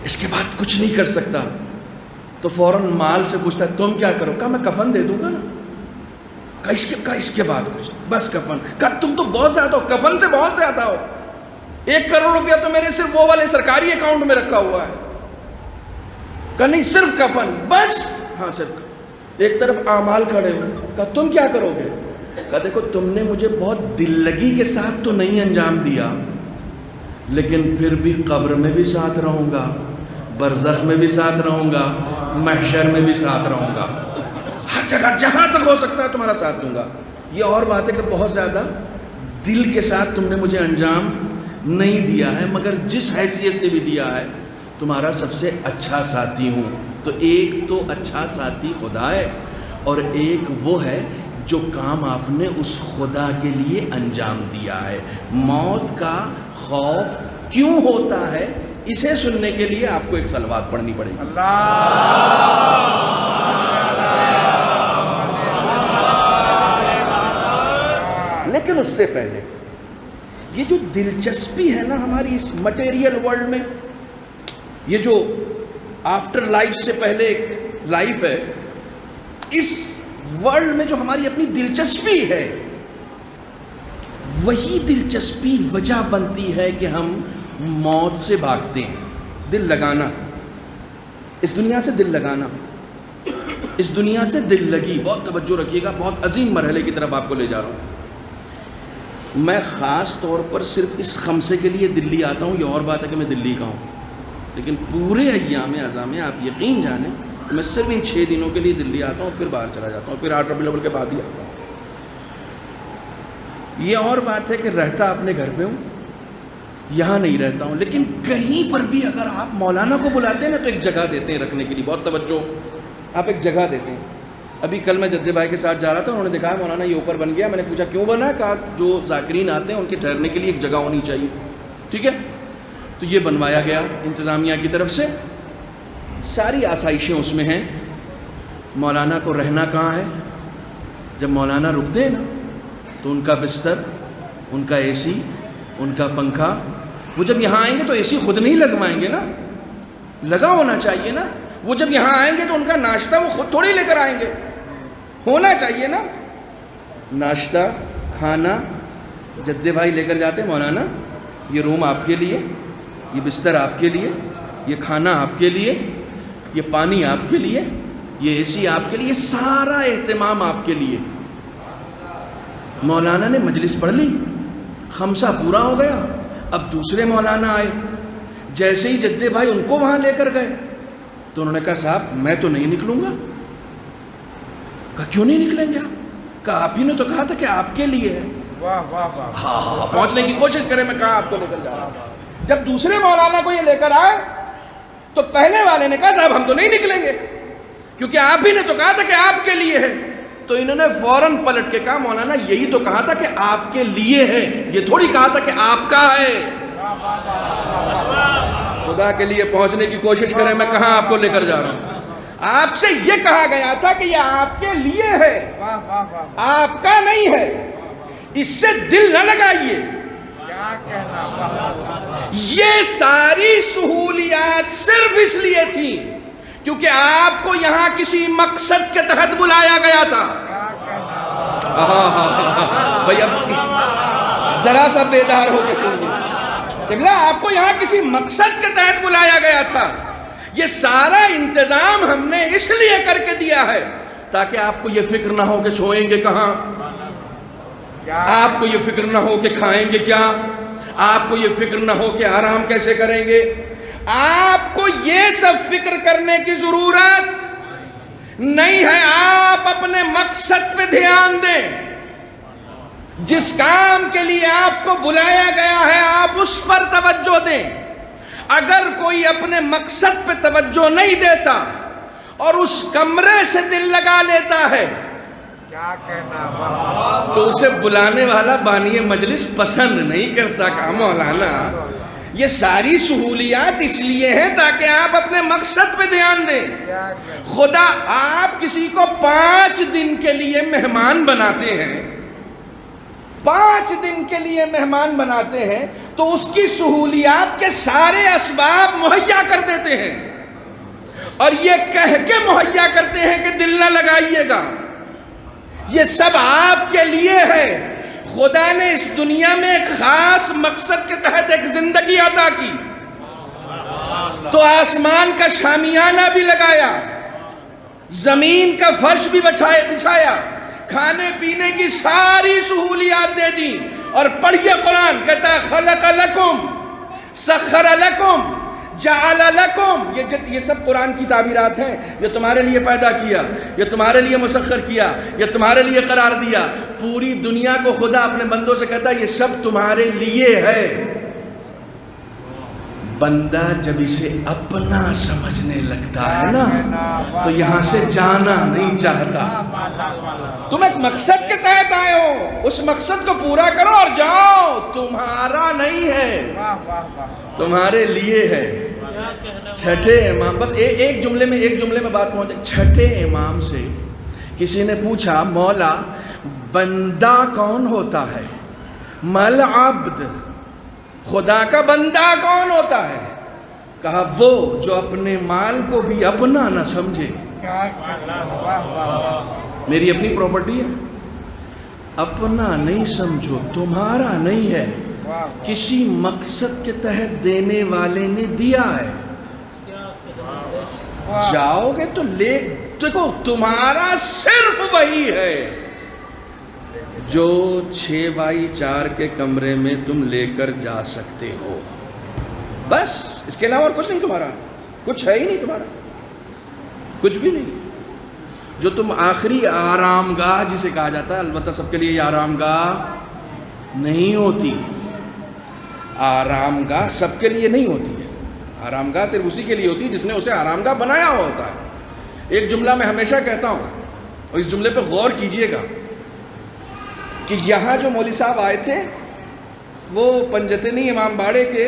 اس کے بعد کچھ نہیں کر سکتا. تو فوراً مال سے پوچھتا ہے تم کیا کرو؟ کہا میں کفن دے دوں گا نا. کہا اس کے بعد کچھ, بس کفن. کہا تم تو بہت زیادہ ہو, کفن سے بہت زیادہ ہو. 1 کروڑ روپیہ تو میرے صرف وہ والے سرکاری اکاؤنٹ میں رکھا ہوا ہے. کہا نہیں صرف کفن, بس. ہاں صرف کفن. ایک طرف اعمال کھڑے ہوئے. کہا تم کیا کرو گے؟ کہا دیکھو تم نے مجھے بہت دل لگی کے ساتھ تو نہیں انجام دیا, لیکن پھر بھی قبر میں بھی ساتھ رہوں گا, برزخ میں بھی ساتھ رہوں گا, محشر میں بھی ساتھ رہوں گا, ہر جگہ جہاں تک ہو سکتا ہے تمہارا ساتھ دوں گا. یہ اور بات ہے کہ بہت زیادہ دل کے ساتھ تم نے مجھے انجام نہیں دیا ہے, مگر جس حیثیت سے بھی دیا ہے تمہارا سب سے اچھا ساتھی ہوں. تو ایک تو اچھا ساتھی خدا ہے, اور ایک وہ ہے جو کام آپ نے اس خدا کے لیے انجام دیا ہے. موت کا خوف کیوں ہوتا ہے, اسے سننے کے لیے آپ کو ایک صلوات پڑھنی پڑے گی. لیکن اس سے پہلے یہ جو دلچسپی ہے نا ہماری اس مٹیریل ورلڈ میں, یہ جو آفٹر لائف سے پہلے ایک لائف ہے, اس ورلڈ میں جو ہماری اپنی دلچسپی ہے, وہی دلچسپی وجہ بنتی ہے کہ ہم موت سے بھاگتے ہیں. دل لگانا, اس دنیا سے دل لگانا, اس دنیا سے دل لگی. بہت توجہ رکھیے گا, بہت عظیم مرحلے کی طرف آپ کو لے جا رہا ہوں. میں خاص طور پر صرف اس خمسے کے لیے دلی آتا ہوں. یہ اور بات ہے کہ میں دلی کا ہوں, لیکن پورے ایام اعظام آپ یقین جانیں میں صرف ان 6 دنوں کے لیے دلی آتا ہوں, پھر باہر چلا جاتا ہوں, پھر 8 ربیع الاول کے بعد ہی آتا ہوں. یہ اور بات ہے کہ رہتا اپنے گھر پہ ہوں, یہاں نہیں رہتا ہوں, لیکن کہیں پر بھی اگر آپ مولانا کو بلاتے ہیں نا تو ایک جگہ دیتے ہیں رکھنے کے لیے. بہت توجہ, آپ ایک جگہ دیتے ہیں. ابھی کل میں جدے بھائی کے ساتھ جا رہا تھا, انہوں نے دکھایا مولانا یہ اوپر بن گیا. میں نے پوچھا کیوں بنا؟ کہا جو ذاکرین آتے ہیں ان کے ٹھہرنے کے لیے ایک جگہ ہونی چاہیے. ٹھیک ہے, تو یہ بنوایا گیا انتظامیہ کی طرف سے, ساری آسائشیں اس میں ہیں. مولانا کو رہنا کہاں ہے؟ جب مولانا رکتے ہیں نا تو ان کا بستر, ان کا اے سی, ان کا پنکھا, وہ جب یہاں آئیں گے تو اے سی خود نہیں لگوائیں گے نا, لگا ہونا چاہیے نا. وہ جب یہاں آئیں گے تو ان کا ناشتہ وہ خود تھوڑی لے کر آئیں گے, ہونا چاہیے نا. ناشتہ کھانا جدے بھائی لے کر جاتے ہیں, مولانا یہ روم آپ کے لیے, یہ بستر آپ کے لیے, یہ کھانا آپ کے لیے, یہ پانی آپ کے لیے, یہ اے سی آپ کے لیے, سارا اہتمام آپ کے لیے. مولانا نے مجلس پڑھ لی, خمسہ پورا ہو گیا. اب دوسرے مولانا آئے, جیسے ہی جدے بھائی ان کو وہاں لے کر گئے تو انہوں نے کہا صاحب میں تو نہیں نکلوں گا. کہا کیوں نہیں نکلیں گے آپ؟ کہا آپ ہی نے تو کہا تھا کہ آپ کے لیے ہے. ہاں پہنچنے کی کوشش کریں, میں کہاں آپ کو لے کر جا رہا ہوں. جب دوسرے مولانا کو یہ لے کر آئے تو پہلے والے نے کہا صاحب ہم تو نہیں نکلیں گے, کیونکہ آپ ہی نے تو کہا تھا کہ آپ کے لیے ہے. تو انہوں نے فوراً پلٹ کے کہا مولانا یہی تو کہا تھا کہ آپ کے لیے ہے, یہ تھوڑی کہا تھا کہ آپ کا ہے. خدا کے لیے پہنچنے کی کوشش کریں, میں کہاں آپ کو لے کر جا رہا ہوں. آپ سے یہ کہا گیا تھا کہ یہ آپ کے لیے ہے, آپ کا نہیں ہے. اس سے دل نہ لگائیے. یہ ساری سہولیات صرف اس لیے تھی کیونکہ آپ کو یہاں کسی مقصد کے تحت بلایا گیا تھا. بھئی اب ذرا سا بیدار ہو کے سنیے قبلہ، آپ کو یہاں کسی مقصد کے تحت بلایا گیا تھا. یہ سارا انتظام ہم نے اس لیے کر کے دیا ہے تاکہ آپ کو یہ فکر نہ ہو کہ سوئیں گے کہاں، آپ کو یہ فکر نہ ہو کہ کھائیں گے کیا، آپ کو یہ فکر نہ ہو کہ آرام کیسے کریں گے. آپ کو یہ سب فکر کرنے کی ضرورت نہیں ہے. آپ اپنے مقصد پہ دھیان دیں. جس کام کے لیے آپ کو بلایا گیا ہے آپ اس پر توجہ دیں. اگر کوئی اپنے مقصد پہ توجہ نہیں دیتا اور اس کمرے سے دل لگا لیتا ہے کیا کہنا، تو اسے بلانے والا بانی مجلس پسند نہیں کرتا. کہا مولانا یہ ساری سہولیات اس لیے ہیں تاکہ آپ اپنے مقصد پہ دھیان دیں. خدا آپ کسی کو 5 دن کے لیے مہمان بناتے ہیں، 5 دن کے لیے مہمان بناتے ہیں تو اس کی سہولیات کے سارے اسباب مہیا کر دیتے ہیں اور یہ کہہ کے مہیا کرتے ہیں کہ دل نہ لگائیے گا. یہ سب آپ کے لیے ہے. خدا نے اس دنیا میں ایک خاص مقصد کے تحت ایک زندگی عطا کی تو آسمان کا شامیانہ بھی لگایا، زمین کا فرش بھی بچھایا، کھانے پینے کی ساری سہولیات دے دی. اور پڑھیے قرآن کہتا ہے خلق لکم، سخر لکم، جعل لکم. یہ سب قرآن کی تعبیرات ہیں. یہ تمہارے لیے پیدا کیا، یہ تمہارے لیے مسخر کیا، یہ تمہارے لیے قرار دیا. پوری دنیا کو خدا اپنے بندوں سے کہتا ہے یہ سب تمہارے لیے ہے. بندہ جب اسے اپنا سمجھنے لگتا ہے نا تو یہاں سے جانا نہیں چاہتا. تم ایک مقصد کے تحت آئے ہو، اس مقصد کو پورا کرو اور جاؤ. تمہارا نہیں ہے، تمہارے لیے ہے. چھٹے امام، بس ایک جملے میں بات پہنچے. چھٹے امام سے کسی نے پوچھا مولا بندہ کون ہوتا ہے؟ مل عبد، خدا کا بندہ کون ہوتا ہے؟ کہا وہ جو اپنے مال کو بھی اپنا نہ سمجھے. میری اپنی پراپرٹی ہے، اپنا نہیں سمجھو، تمہارا نہیں ہے، کسی مقصد کے تحت دینے والے نے دیا ہے. جاؤ گے تو لے، دیکھو تمہارا صرف وہی ہے جو 6x4 کے کمرے میں تم لے کر جا سکتے ہو. بس اس کے علاوہ اور کچھ نہیں. تمہارا کچھ ہے ہی نہیں، تمہارا کچھ بھی نہیں. جو تم آخری آرام گاہ جسے کہا جاتا ہے، البتہ سب کے لیے یہ آرام گاہ نہیں ہوتی. آرام گاہ سب کے لیے نہیں ہوتی ہے. آرام گاہ صرف اسی کے لیے ہوتی ہے جس نے اسے آرام گاہ بنایا ہوا ہوتا ہے. ایک جملہ میں ہمیشہ کہتا ہوں اور اس جملے پہ غور کیجئے گا کہ یہاں جو مولوی صاحب آئے تھے وہ پنجتنی امام باڑے کے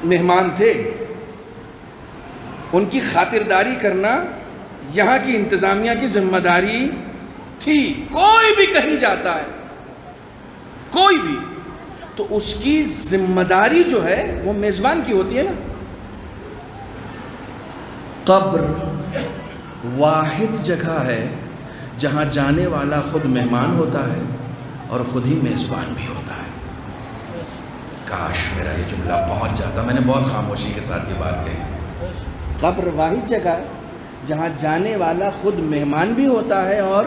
مہمان تھے. ان کی خاطرداری کرنا یہاں کی انتظامیہ کی ذمہ داری تھی. کوئی بھی کہیں جاتا ہے، کوئی بھی، تو اس کی ذمہ داری جو ہے وہ میزبان کی ہوتی ہے نا. قبر واحد جگہ ہے جہاں جانے والا خود مہمان ہوتا ہے اور خود ہی میزبان بھی ہوتا ہے. کاش میرا یہ جملہ پہنچ جاتا. میں نے بہت خاموشی کے ساتھ یہ بات کہی. قبر واحد جگہ ہے جہاں جانے والا خود مہمان بھی ہوتا ہے اور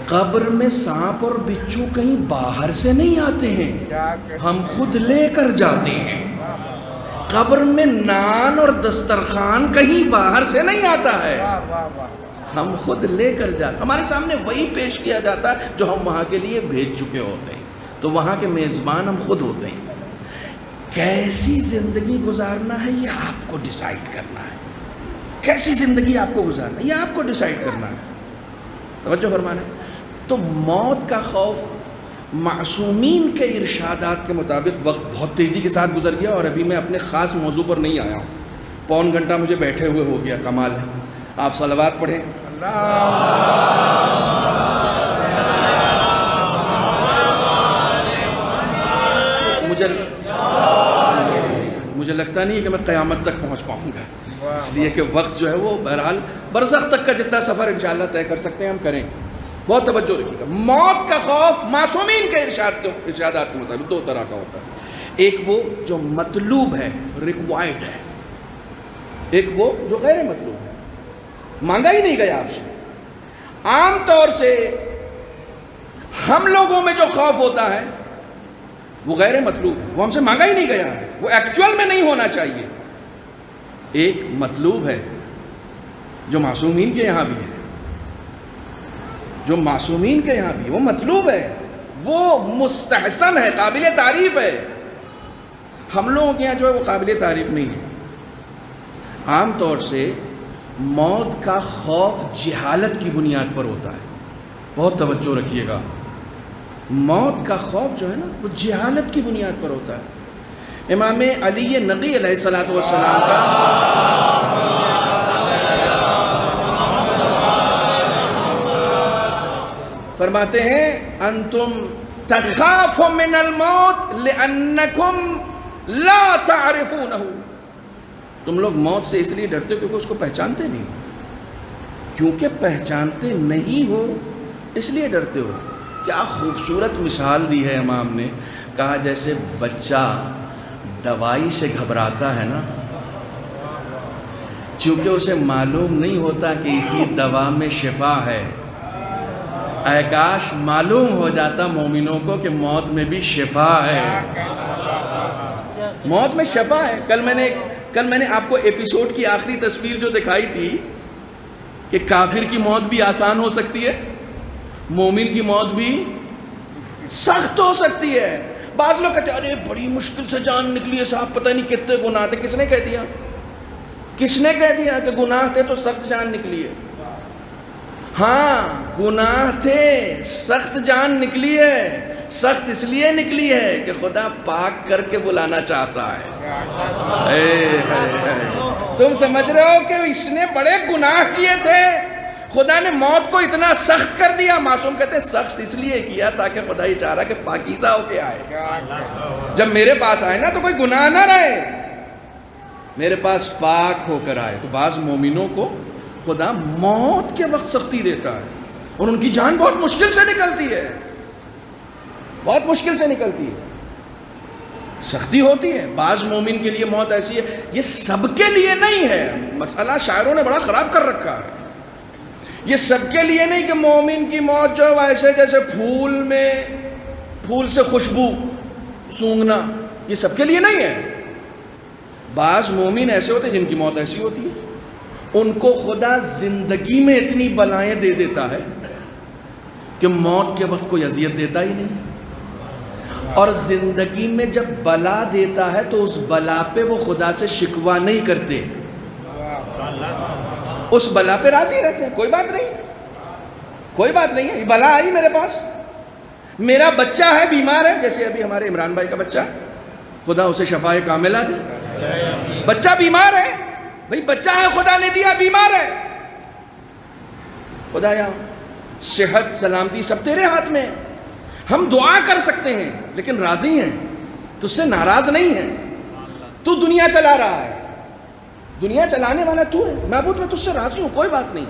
قبر میں سانپ اور بچھو کہیں باہر سے نہیں آتے ہیں، ہم خود لے کر جاتے ہیں. قبر میں نان اور دسترخوان کہیں باہر سے نہیں آتا ہے، ہم خود لے کر جاتے. ہمارے سامنے وہی پیش کیا جاتا ہے جو ہم وہاں کے لیے بھیج چکے ہوتے ہیں. تو وہاں کے میزبان ہم خود ہوتے ہیں. کیسی زندگی گزارنا ہے یہ آپ کو ڈیسائیڈ کرنا ہے. کیسی زندگی آپ کو گزارنا ہے یہ آپ کو ڈیسائیڈ کرنا ہے. توجہ فرمانا. تو موت کا خوف معصومین کے ارشادات کے مطابق وقت بہت تیزی کے ساتھ گزر گیا اور ابھی میں اپنے خاص موضوع پر نہیں آیا ہوں. پون گھنٹہ مجھے بیٹھے ہوئے ہو گیا. کمال ہے. آپ صلوات پڑھیں. مجھے لگتا نہیں ہے کہ میں قیامت تک پہنچ پاؤں گا، اس لیے کہ وقت جو ہے وہ بہرحال برزخ تک کا جتنا سفر انشاءاللہ طے کر سکتے ہیں ہم کریں. بہت توجہ رکھیے گا. موت کا خوف معصومین کے ارشادات کے مطابق دو طرح کا ہوتا ہے. ایک وہ جو مطلوب ہے، ریکوائرڈ ہے. ایک وہ جو غیر مطلوب ہے، مانگا ہی نہیں گیا آپ سے. عام طور سے ہم لوگوں میں جو خوف ہوتا ہے وہ غیر مطلوب ہے، وہ ہم سے مانگا ہی نہیں گیا ہے، وہ ایکچول میں نہیں ہونا چاہیے. ایک مطلوب ہے جو معصومین کے یہاں بھی ہے، جو معصومین کے یہاں بھی، وہ مطلوب ہے، وہ مستحسن ہے، قابل تعریف ہے. ہم لوگوں کے یہاں جو ہے وہ قابل تعریف نہیں ہے. عام طور سے موت کا خوف جہالت کی بنیاد پر ہوتا ہے. بہت توجہ رکھیے گا. موت کا خوف جو ہے نا وہ جہالت کی بنیاد پر ہوتا ہے. امام علی نقی علیہ الصلوۃ والسلام کا فرماتے ہیں انتم تخاف من الموت لانکم لا تعرفونہ. تم لوگ موت سے اس لیے ڈرتے ہو کیونکہ اس کو پہچانتے نہیں. کیونکہ پہچانتے نہیں ہو اس لیے ڈرتے ہو. کیا خوبصورت مثال دی ہے امام نے. کہا جیسے بچہ دوائی سے گھبراتا ہے نا، چونکہ اسے معلوم نہیں ہوتا کہ اسی دوا میں شفا ہے. اے کاش معلوم ہو جاتا مومنوں کو کہ موت میں بھی شفا ہے. موت میں شفا ہے. کل میں نے آپ کو ایپیسوڈ کی آخری تصویر جو دکھائی تھی کہ کافر کی موت بھی آسان ہو سکتی ہے، مومن کی موت بھی سخت ہو سکتی ہے. بعض لوگ کہتے ہیں ارے بڑی مشکل سے جان نکلی ہے صاحب، پتہ نہیں کتنے گناہ تھے. کس نے کہہ دیا؟ کس نے کہہ دیا کہ گناہ تھے تو سخت جان نکلی ہے؟ ہاں گناہ تھے، سخت جان نکلی ہے. سخت اس لیے نکلی ہے کہ خدا پاک کر کے بلانا چاہتا ہے. تم سمجھ رہے ہو کہ اس نے بڑے گناہ کیے تھے، خدا نے موت کو اتنا سخت کر دیا. معصوم کہتے ہیں سخت اس لیے کیا تاکہ خدا یہ چاہ رہا کہ پاکیزہ ہو کے آئے. جب میرے پاس آئے نا تو کوئی گناہ نہ رہے، میرے پاس پاک ہو کر آئے. تو بعض مومنوں کو خدا موت کے وقت سختی دیتا ہے اور ان کی جان بہت مشکل سے نکلتی ہے، بہت مشکل سے نکلتی ہے، سختی ہوتی ہے. بعض مومن کے لیے موت ایسی ہے. یہ سب کے لیے نہیں ہے. مسئلہ شاعروں نے بڑا خراب کر رکھا ہے. یہ سب کے لیے نہیں کہ مومن کی موت جو ہے ایسے جیسے پھول سے خوشبو سونگنا، یہ سب کے لیے نہیں ہے. بعض مومن ایسے ہوتے ہیں جن کی موت ایسی ہوتی ہے، ان کو خدا زندگی میں اتنی بلائیں دے دیتا ہے کہ موت کے وقت کوئی اذیت دیتا ہی نہیں. اور زندگی میں جب بلا دیتا ہے تو اس بلا پہ وہ خدا سے شکوہ نہیں کرتے، اس بلا پہ راضی رہتے ہیں. کوئی بات نہیں، کوئی بات نہیں ہے، یہ بلا آئی میرے پاس، میرا بچہ ہے بیمار ہے، جیسے ابھی ہمارے عمران بھائی کا بچہ، خدا اسے شفائے کاملہ دے. بچہ بیمار ہے بھئی، بچہ ہے خدا نے دیا، بیمار ہے. خدایا صحت سلامتی سب تیرے ہاتھ میں. ہم دعا کر سکتے ہیں لیکن راضی ہیں، تجھ سے ناراض نہیں ہیں. تو دنیا چلا رہا ہے، دنیا چلانے والا تو ہے، معبود میں تجھ سے راضی ہوں، کوئی بات نہیں.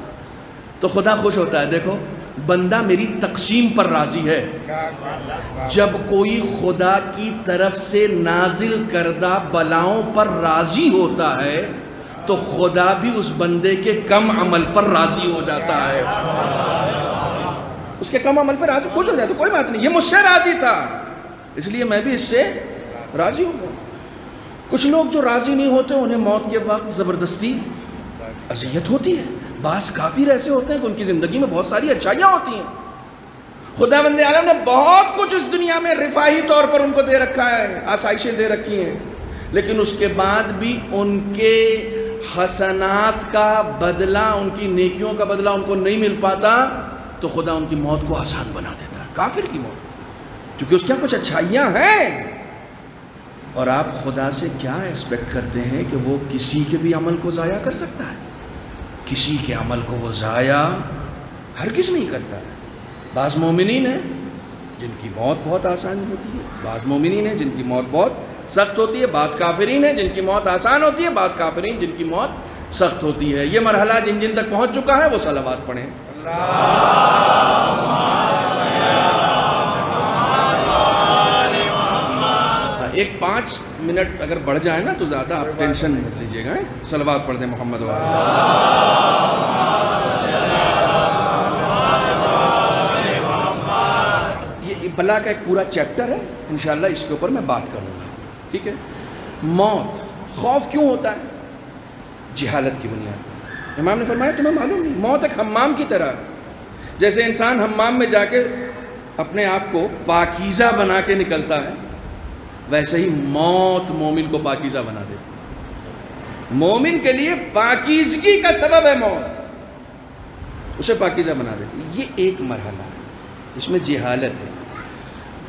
تو خدا خوش ہوتا ہے. دیکھو بندہ میری تقسیم پر راضی ہے. جب کوئی خدا کی طرف سے نازل کردہ بلاؤں پر راضی ہوتا ہے تو خدا بھی اس بندے کے کم عمل پر راضی ہو جاتا ہے. اس کے کم عمل پر راضی خوش ہو جاتا. کوئی بات نہیں، یہ مجھ سے راضی تھا اس لیے میں بھی اس سے راضی ہوں. کچھ لوگ جو راضی نہیں ہوتے انہیں موت کے وقت زبردستی اذیت ہوتی ہے. بعض کافر ایسے ہوتے ہیں کہ ان کی زندگی میں بہت ساری اچھائیاں ہوتی ہیں. خدا بند عالم نے بہت کچھ اس دنیا میں رفاہی طور پر ان کو دے رکھا ہے، آسائشیں دے رکھی ہیں، لیکن اس کے بعد بھی ان کے حسنات کا بدلہ، ان کی نیکیوں کا بدلہ ان کو نہیں مل پاتا تو خدا ان کی موت کو آسان بنا دیتا ہے. کافر کی موت کیونکہ اس کے کچھ اچھائیاں ہیں. اور آپ خدا سے کیا ایکسپیکٹ کرتے ہیں کہ وہ کسی کے بھی عمل کو ضائع کر سکتا ہے؟ کسی کے عمل کو وہ ضائع ہرگز نہیں کرتا. بعض مومنین ہیں جن کی موت بہت آسان ہوتی ہے، بعض مومنین ہیں جن کی موت بہت سخت ہوتی ہے، بعض کافرین ہیں جن کی موت آسان ہوتی ہے، بعض کافرین جن کی موت سخت ہوتی ہے. یہ مرحلہ جن تک پہنچ چکا ہے وہ صلوات پڑھیں. ایک 5 منٹ اگر بڑھ جائے نا تو زیادہ آپ ٹینشن مت لیجیے گا. صلوات پڑھ دیں محمد وعلیہ. یہ بلا کا ایک پورا چیپٹر ہے، انشاءاللہ اس کے اوپر میں بات کروں گا. ٹھیک ہے. موت، خوف کیوں ہوتا ہے؟ جہالت کی بنیاد پر. امام نے فرمایا تمہیں معلوم نہیں، موت ایک حمام کی طرح، جیسے انسان حمام میں جا کے اپنے آپ کو پاکیزہ بنا کے نکلتا ہے، ویسے ہی موت مومن کو پاکیزہ بنا دیتی ہے. مومن کے لیے پاکیزگی کا سبب ہے موت، اسے پاکیزہ بنا دیتی ہے. یہ ایک مرحلہ ہے، اس میں جہالت ہے.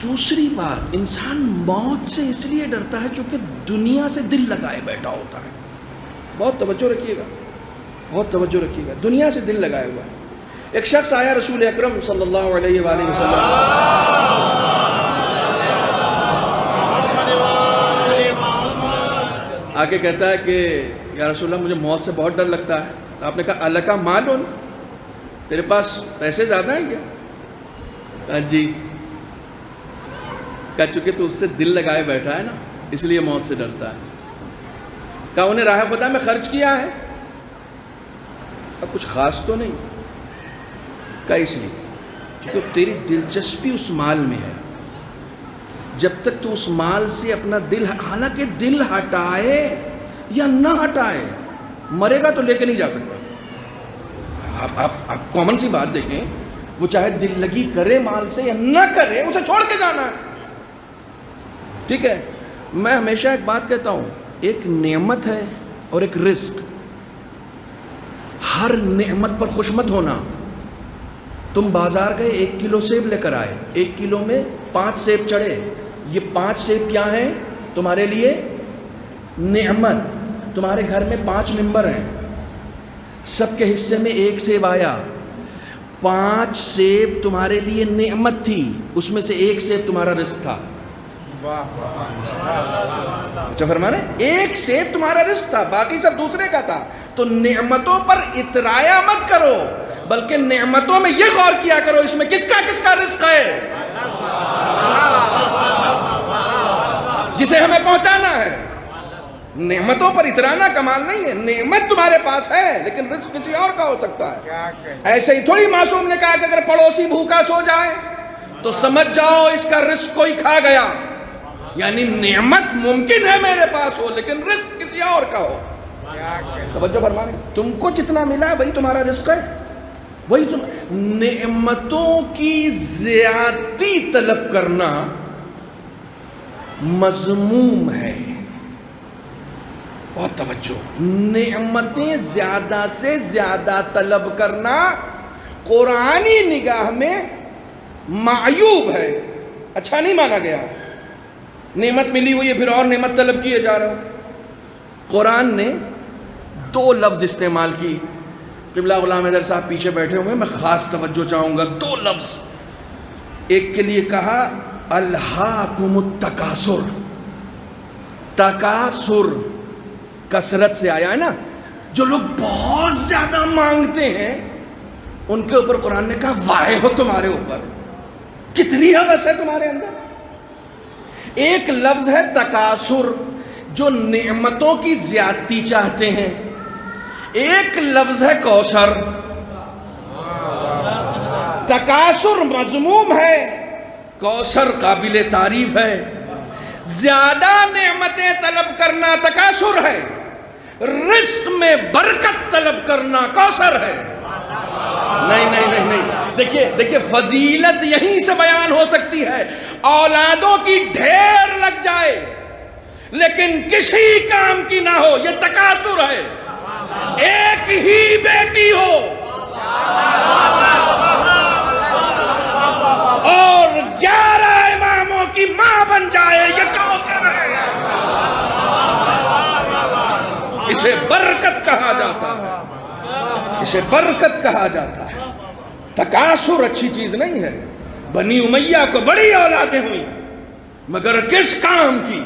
دوسری بات، انسان موت سے اس لیے ڈرتا ہے چونکہ دنیا سے دل لگائے بیٹھا ہوتا ہے. بہت توجہ رکھیے گا، بہت توجہ رکھیے گا. دنیا سے دل لگائے ہوا ہے. ایک شخص آیا رسول اکرم صلی اللہ علیہ وآلہ وسلم، آ کے کہتا ہے کہ یا رسول اللہ مجھے موت سے بہت ڈر لگتا ہے. تو آپ نے کہا الکا مالن، تیرے پاس پیسے زیادہ ہیں کیا؟ کہا جی. کہا چونکہ تو اس سے دل لگائے بیٹھا ہے نا اس لیے موت سے ڈرتا ہے. کہا انہیں راہ خدا میں خرچ کیا ہے؟ کہا کچھ خاص تو نہیں. کہا اس لیے چونکہ تیری دلچسپی اس مال میں ہے. جب تک تو اس مال سے اپنا دل، حالانکہ دل ہٹائے یا نہ ہٹائے مرے گا تو لے کے نہیں جا سکتا. آپ کامن سی بات دیکھیں، وہ چاہے دل لگی کرے مال سے یا نہ کرے، اسے چھوڑ کے جانا ہے. ٹھیک ہے. میں ہمیشہ ایک بات کہتا ہوں، ایک نعمت ہے اور ایک رزق. ہر نعمت پر خوش مت ہونا. تم بازار گئے 1 کلو سیب لے کر آئے، 1 کلو میں 5 سیب چڑھے. یہ 5 سیب کیا ہیں تمہارے لیے؟ نعمت. تمہارے گھر میں 5 ممبر ہیں، سب کے حصے میں 1 سیب آیا. 5 سیب تمہارے لیے نعمت تھی، اس میں سے 1 سیب تمہارا رزق تھا. اچھا فرما رہے، 1 سیب تمہارا رزق تھا، باقی سب دوسرے کا تھا. تو نعمتوں پر اترایا مت کرو، بلکہ نعمتوں میں یہ غور کیا کرو اس میں کس کا رزق ہے جسے ہمیں پہنچانا ہے. نعمتوں پر اترانا کمال نہیں ہے. نعمت تمہارے پاس ہے لیکن رزق کسی اور کا ہو سکتا ہے. ایسے ہی تھوڑی معصوم نے کہا کہ اگر پڑوسی بھوکا سو جائے تو سمجھ جاؤ اس کا رزق کوئی کھا گیا. یعنی نعمت ممکن ہے میرے پاس ہو لیکن رزق کسی اور کا ہو. توجہ فرما رہے، تم کو جتنا ملا وہی تمہارا رزق ہے، وہی تم. نعمتوں کی زیادتی طلب کرنا مذموم ہے. بہت توجہ. نعمتیں زیادہ سے زیادہ طلب کرنا قرآنی نگاہ میں معیوب ہے، اچھا نہیں مانا گیا. نعمت ملی ہوئی ہے پھر اور نعمت طلب کیے جا رہا. قرآن نے 2 لفظ استعمال کی. قبلہ غلام حیدر صاحب پیچھے بیٹھے ہوئے، میں خاص توجہ چاہوں گا. 2 لفظ. ایک کے لیے کہا الہاکم التکاثر. تکاثر کثرت سے آیا ہے نا، جو لوگ بہت زیادہ مانگتے ہیں ان کے اوپر قرآن نے کہا واہ ہو تمہارے اوپر، کتنی حوث ہے تمہارے اندر. ایک لفظ ہے تکاثر، جو نعمتوں کی زیادتی چاہتے ہیں. ایک لفظ ہے کوثر. تکاثر مذموم ہے، کوثر قابل تعریف ہے. زیادہ نعمتیں طلب کرنا تکاثر ہے، رزق میں برکت طلب کرنا کوثر ہے. نہیں. دیکھیے فضیلت یہیں سے بیان ہو سکتی ہے. اولادوں کی ڈھیر لگ جائے لیکن کسی کام کی نہ ہو، یہ تکاثر ہے. ایک ہی بیٹی ہو اور 11 اماموں کی ماں بن جائے، یہ کوثر ہے. اسے برکت کہا جاتا ہے، اسے برکت کہا جاتا ہے. تکاثر اچھی چیز نہیں ہے. بنی امیہ کو بڑی اولادیں ہوئی مگر کس کام کی؟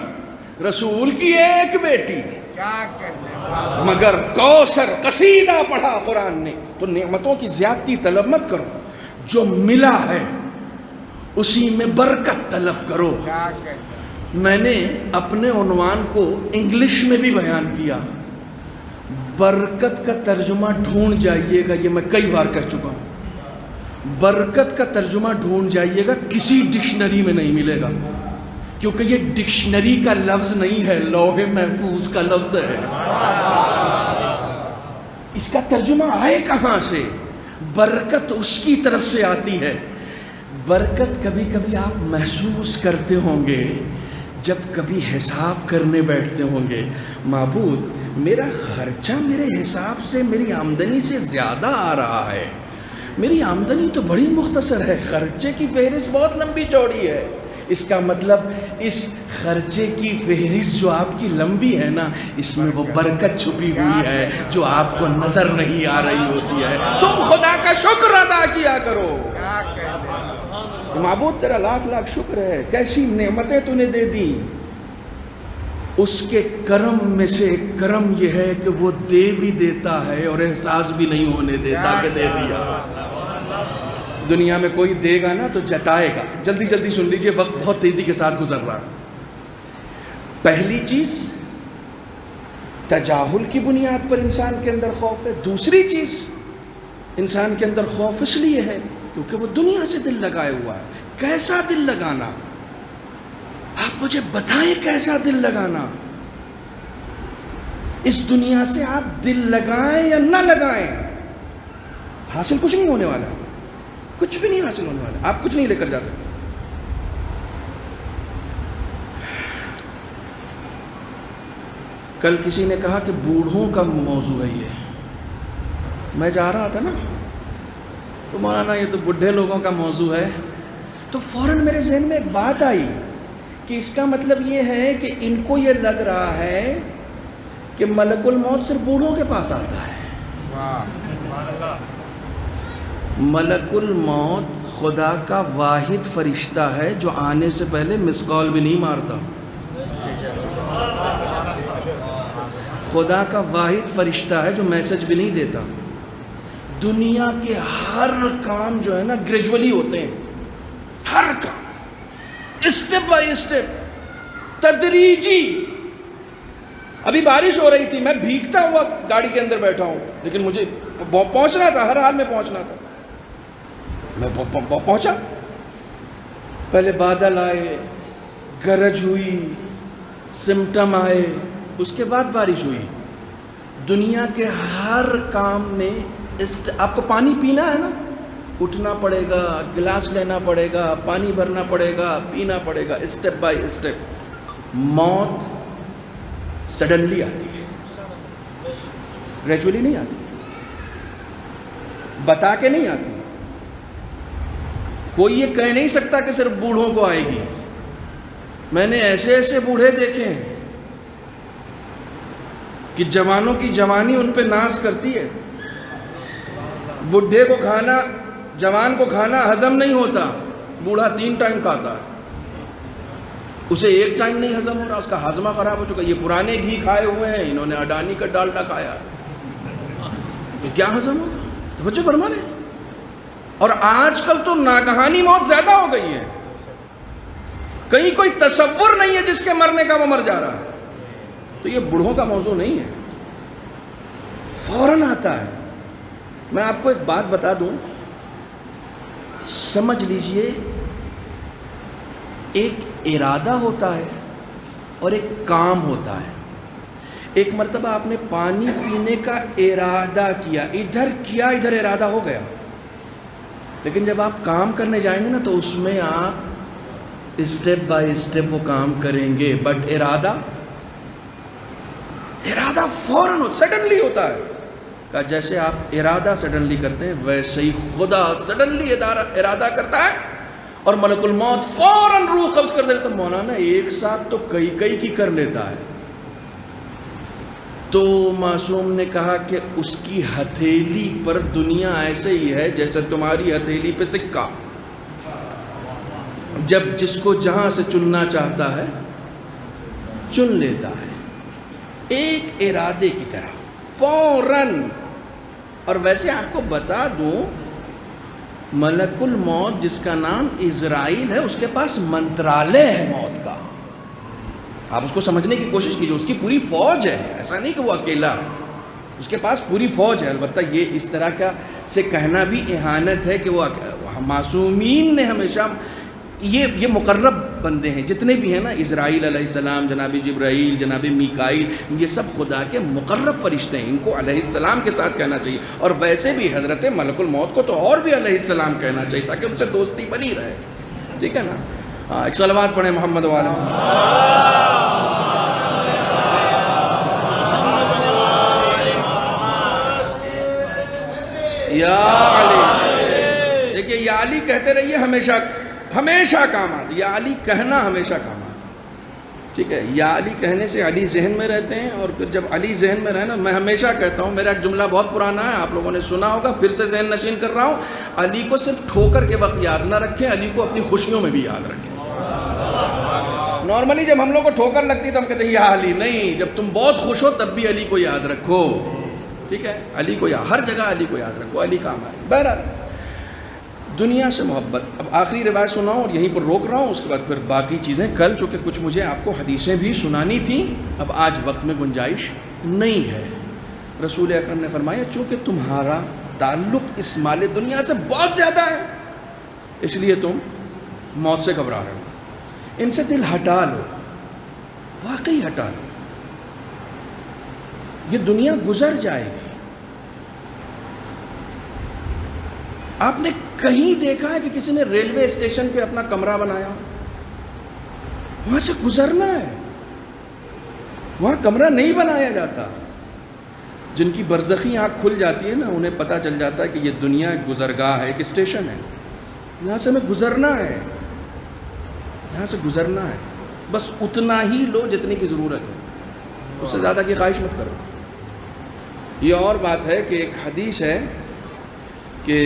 رسول کی ایک بیٹی. کیا کہنے والا مگر کوثر قصیدہ پڑھا قرآن نے. تو نعمتوں کی زیادتی طلب مت کرو، جو ملا ہے اسی میں برکت طلب کرو. کیا کہنے میں نے اپنے عنوان کو انگلش میں بھی بیان کیا. برکت کا ترجمہ ڈھونڈ جائیے گا، یہ میں کئی بار کہہ چکا ہوں. برکت کا ترجمہ ڈھونڈ جائیے گا، کسی ڈکشنری میں نہیں ملے گا، کیونکہ یہ ڈکشنری کا لفظ نہیں ہے، لوح محفوظ کا لفظ ہے. اس کا ترجمہ آئے کہاں سے؟ برکت اس کی طرف سے آتی ہے. برکت کبھی کبھی آپ محسوس کرتے ہوں گے جب کبھی حساب کرنے بیٹھتے ہوں گے، معبود میرا خرچہ میرے حساب سے میری آمدنی سے زیادہ آ رہا ہے، میری آمدنی تو بڑی مختصر ہے، خرچے کی فہرست بہت لمبی چوڑی ہے. اس کا مطلب اس خرچے کی فہرست جو آپ کی لمبی ہے نا، اس میں وہ برکت چھپی ہوئی ہے جو آپ کو نظر نہیں آ رہی ہوتی ہے. تم خدا کا شکر ادا کیا کرو. کیا کہنے والا معبود تیرا لاکھ لاکھ شکر ہے، کیسی نعمتیں تو نے دے دی. اس کے کرم میں سے ایک کرم یہ ہے کہ وہ دے بھی دیتا ہے اور احساس بھی نہیں ہونے دیتا کہ دے دیا. دنیا میں کوئی دے گا نا تو جتائے گا. جلدی جلدی سن لیجئے، وقت بہت تیزی کے ساتھ گزر رہا. پہلی چیز تجاہل کی بنیاد پر انسان کے اندر خوف ہے. دوسری چیز انسان کے اندر خوف اس لیے ہے کیونکہ وہ دنیا سے دل لگائے ہوا ہے. کیسا دل لگانا؟ آپ مجھے بتائیں کیسا دل لگانا؟ اس دنیا سے آپ دل لگائیں یا نہ لگائیں، حاصل کچھ نہیں ہونے والا، کچھ بھی نہیں حاصل ہونے والا. آپ کچھ نہیں لے کر جا سکتے. کل کسی نے کہا کہ بوڑھوں کا موضوع ہے یہ. میں جا رہا تھا نا تو مولانا یہ تو بڈھے لوگوں کا موضوع ہے، تو فوراً میرے ذہن میں ایک بات آئی کہ اس کا مطلب یہ ہے کہ ان کو یہ لگ رہا ہے کہ ملک الموت صرف بوڑھوں کے پاس آتا ہے. ملک الموت خدا کا واحد فرشتہ ہے جو آنے سے پہلے مس کال بھی نہیں مارتا. خدا کا واحد فرشتہ ہے جو میسج بھی نہیں دیتا. دنیا کے ہر کام جو ہے نا گریجولی ہوتے ہیں، ہر کام اسٹیپ بائی اسٹیپ، تدریجی. ابھی بارش ہو رہی تھی، میں بھیگتا ہوا گاڑی کے اندر بیٹھا ہوں، لیکن مجھے پہنچنا تھا، ہر حال میں پہنچنا تھا. میں پہنچا. پہلے بادل آئے، گرج ہوئی، سمٹم آئے، اس کے بعد بارش ہوئی. دنیا کے ہر کام میں آپ کو پانی پینا ہے نا، اٹھنا پڑے گا، گلاس لینا پڑے گا، پانی بھرنا پڑے گا، پینا پڑے گا، اسٹیپ بائی اسٹیپ. موت سڈنلی آتی ہے، گریجولی نہیں آتی، بتا کے نہیں آتی. کوئی یہ کہہ نہیں سکتا کہ صرف بوڑھوں کو آئے گی. میں نے ایسے ایسے بوڑھے دیکھے ہیں کہ جوانوں کی جوانی ان پہ ناز کرتی ہے. بڈھے کو کھانا، جوان کو کھانا ہضم نہیں ہوتا، بوڑھا 3 ٹائم کھاتا ہے. اسے 1 ٹائم نہیں ہضم ہو رہا، اس کا ہاضمہ خراب ہو چکا. یہ پرانے گھی کھائے ہوئے ہیں، انہوں نے اڈانی کا ڈالڈا کھایا، یہ کیا ہضم ہو؟ توجہ فرما رہے. اور آج کل تو ناگہانی موت زیادہ ہو گئی ہے، کہیں کوئی تصور نہیں ہے جس کے مرنے کا وہ مر جا رہا ہے. تو یہ بوڑھوں کا موضوع نہیں ہے، فوراً آتا ہے. میں آپ کو ایک بات بتا دوں، سمجھ لیجئے، ایک ارادہ ہوتا ہے اور ایک کام ہوتا ہے. ایک مرتبہ آپ نے پانی پینے کا ارادہ کیا، ادھر ارادہ ہو گیا، لیکن جب آپ کام کرنے جائیں گے نا تو اس میں آپ اسٹیپ بائی اسٹیپ وہ کام کریں گے. بٹ ارادہ فوراً سڈنلی ہوتا ہے. کہ جیسے آپ ارادہ سڈنلی کرتے ہیں ویسے ہی خدا سڈنلی ارادہ کرتا ہے اور ملک الموت فوراً روح قبض کر دیتا. تو مولانا ایک ساتھ تو کئی کی کر لیتا ہے. تو معصوم نے کہا کہ اس کی ہتھیلی پر دنیا ایسے ہی ہے جیسے تمہاری ہتھیلی پہ سکہ. جب جس کو جہاں سے چننا چاہتا ہے چن لیتا ہے. ایک ارادے کی طرح فوراً. اور ویسے آپ کو بتا دوں، ملک الموت جس کا نام عزرائیل ہے، اس کے پاس منترالے ہے موت کا. آپ اس کو سمجھنے کی کوشش کیجیے، اس کی پوری فوج ہے، ایسا نہیں کہ وہ اکیلا ہے، اس کے پاس پوری فوج ہے. البتہ یہ اس طرح کا سے کہنا بھی اہانت ہے کہ وہ معصومین نے ہمیشہ یہ مقرب بندے ہیں جتنے بھی ہیں نا، اسرائیل علیہ السلام، جناب جبرائیل، جناب میکائیل، یہ سب خدا کے مقرب فرشتے ہیں. ان کو علیہ السلام کے ساتھ کہنا چاہیے. اور ویسے بھی حضرت ملک الموت کو تو اور بھی علیہ السلام کہنا چاہیے تاکہ ان سے دوستی بنی رہے. ٹھیک ہے نا؟ ہاں، ایک صلوات پڑھیں محمد والا. یا علی. دیکھیے، یا علی کہتے رہیے، ہمیشہ کام آتا. یا علی کہنا ہمیشہ کام آتا. ٹھیک ہے؟ یا علی کہنے سے علی ذہن میں رہتے ہیں، اور پھر جب علی ذہن میں رہے نا، میں ہمیشہ کہتا ہوں، میرا ایک جملہ بہت پرانا ہے، آپ لوگوں نے سنا ہوگا، پھر سے ذہن نشین کر رہا ہوں، علی کو صرف ٹھوکر کے وقت یاد نہ رکھیں، علی کو اپنی خوشیوں میں بھی یاد رکھیں. نارملی جب ہم لوگ کو ٹھوکر لگتی تو ہم کہتے ہیں یا علی. نہیں، جب تم بہت خوش ہو تب بھی علی کو یاد رکھو. ٹھیک ہے؟ علی کو ہر جگہ علی کو یاد رکھو، علی کام آئے. بہرحال دنیا سے محبت. اب آخری روایت سناؤں اور یہیں پر روک رہا ہوں، اس کے بعد پھر باقی چیزیں کل، چونکہ کچھ مجھے آپ کو حدیثیں بھی سنانی تھیں، اب آج وقت میں گنجائش نہیں ہے. رسول اکرم نے فرمایا چونکہ تمہارا تعلق اس مال دنیا سے بہت زیادہ ہے، اس لیے تم موت سے گھبرا رہے ہو. ان سے دل ہٹا لو، واقعی ہٹا لو. یہ دنیا گزر جائے گی. آپ نے کہیں دیکھا ہے کہ کسی نے ریلوے اسٹیشن پہ اپنا کمرہ بنایا؟ وہاں سے گزرنا ہے، وہاں کمرہ نہیں بنایا جاتا. جن کی برزخی آنکھ کھل جاتی ہے نا، انہیں پتہ چل جاتا ہے کہ یہ دنیا ایک گزرگاہ ہے، ایک اسٹیشن ہے، یہاں سے ہمیں گزرنا ہے، یہاں سے گزرنا ہے. بس اتنا ہی لو جتنے کی ضرورت ہے، اس سے زیادہ کی خواہش مت کرو. یہ اور بات ہے کہ ایک حدیث ہے کہ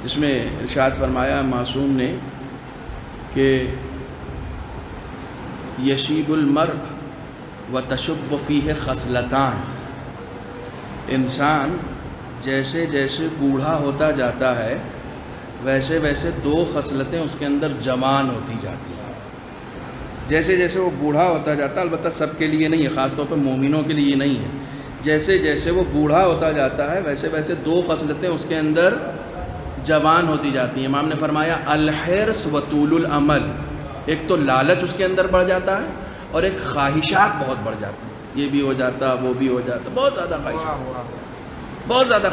جس میں ارشاد فرمایا معصوم نے کہ یشیب المرء وتشب فیہ خصلتان. انسان جیسے جیسے بوڑھا ہوتا جاتا ہے، ویسے ویسے دو خصلتیں اس کے اندر جوان ہوتی جاتی ہیں. جیسے جیسے وہ بوڑھا ہوتا جاتا ہے، البتہ سب کے لیے نہیں ہے، خاص طور پہ مومنوں کے لیے نہیں ہے، جیسے جیسے وہ بوڑھا ہوتا جاتا ہے ویسے ویسے دو خصلتیں اس کے اندر جوان ہوتی جاتی ہیں. امام نے فرمایا الحرص وطول العمل. ایک تو لالچ اس کے اندر بڑھ جاتا ہے، اور ایک خواہشات بہت بڑھ جاتی ہیں. یہ بھی ہو جاتا، وہ بھی ہو جاتا، بہت زیادہ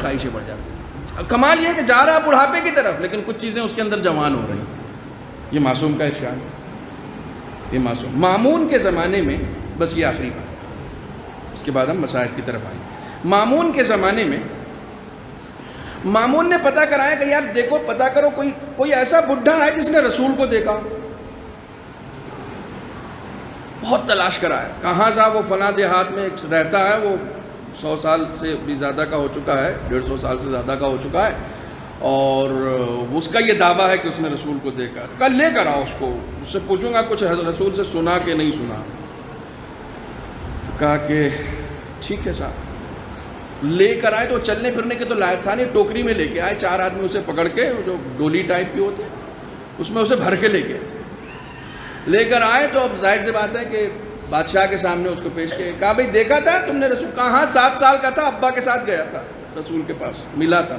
خواہشیں بڑھ جاتی ہیں. کمال یہ ہے کہ جا رہا بڑھاپے کی طرف، لیکن کچھ چیزیں اس کے اندر جوان ہو رہی ہیں. یہ معصوم کا ارشاد ہے. یہ معصوم مامون کے زمانے میں، بس یہ آخری بات، اس کے بعد ہم مسائل کی طرف آئیں. مامون کے زمانے میں مامون نے پتہ کرایا کہ یار دیکھو، پتہ کرو کوئی ایسا بڈھا ہے جس نے رسول کو دیکھا. بہت تلاش کرایا، کہاں صاحب وہ فلاں دیہات میں رہتا ہے، وہ 100 سال سے بھی زیادہ کا ہو چکا ہے، 150 سال سے زیادہ کا ہو چکا ہے، اور اس کا یہ دعویٰ ہے کہ اس نے رسول کو دیکھا. کہا لے کر آؤ اس کو، اس سے پوچھوں گا کچھ رسول سے سنا کہ نہیں سنا. کہا کہ ٹھیک ہے صاحب. لے کر آئے تو چلنے پھرنے کے تو لائق تھا نہیں، ٹوکری میں لے کے آئے. 4 آدمی اسے پکڑ کے، جو ڈولی ٹائپ کی ہوتی ہے اس میں اسے بھر کے لے کر آئے. تو اب ظاہر سی بات ہے کہ بادشاہ کے سامنے اس کو پیش کیا. کہا بھئی دیکھا تھا تم نے رسول؟ کہاں 7 سال کا تھا، ابا کے ساتھ گیا تھا رسول کے پاس، ملا تھا.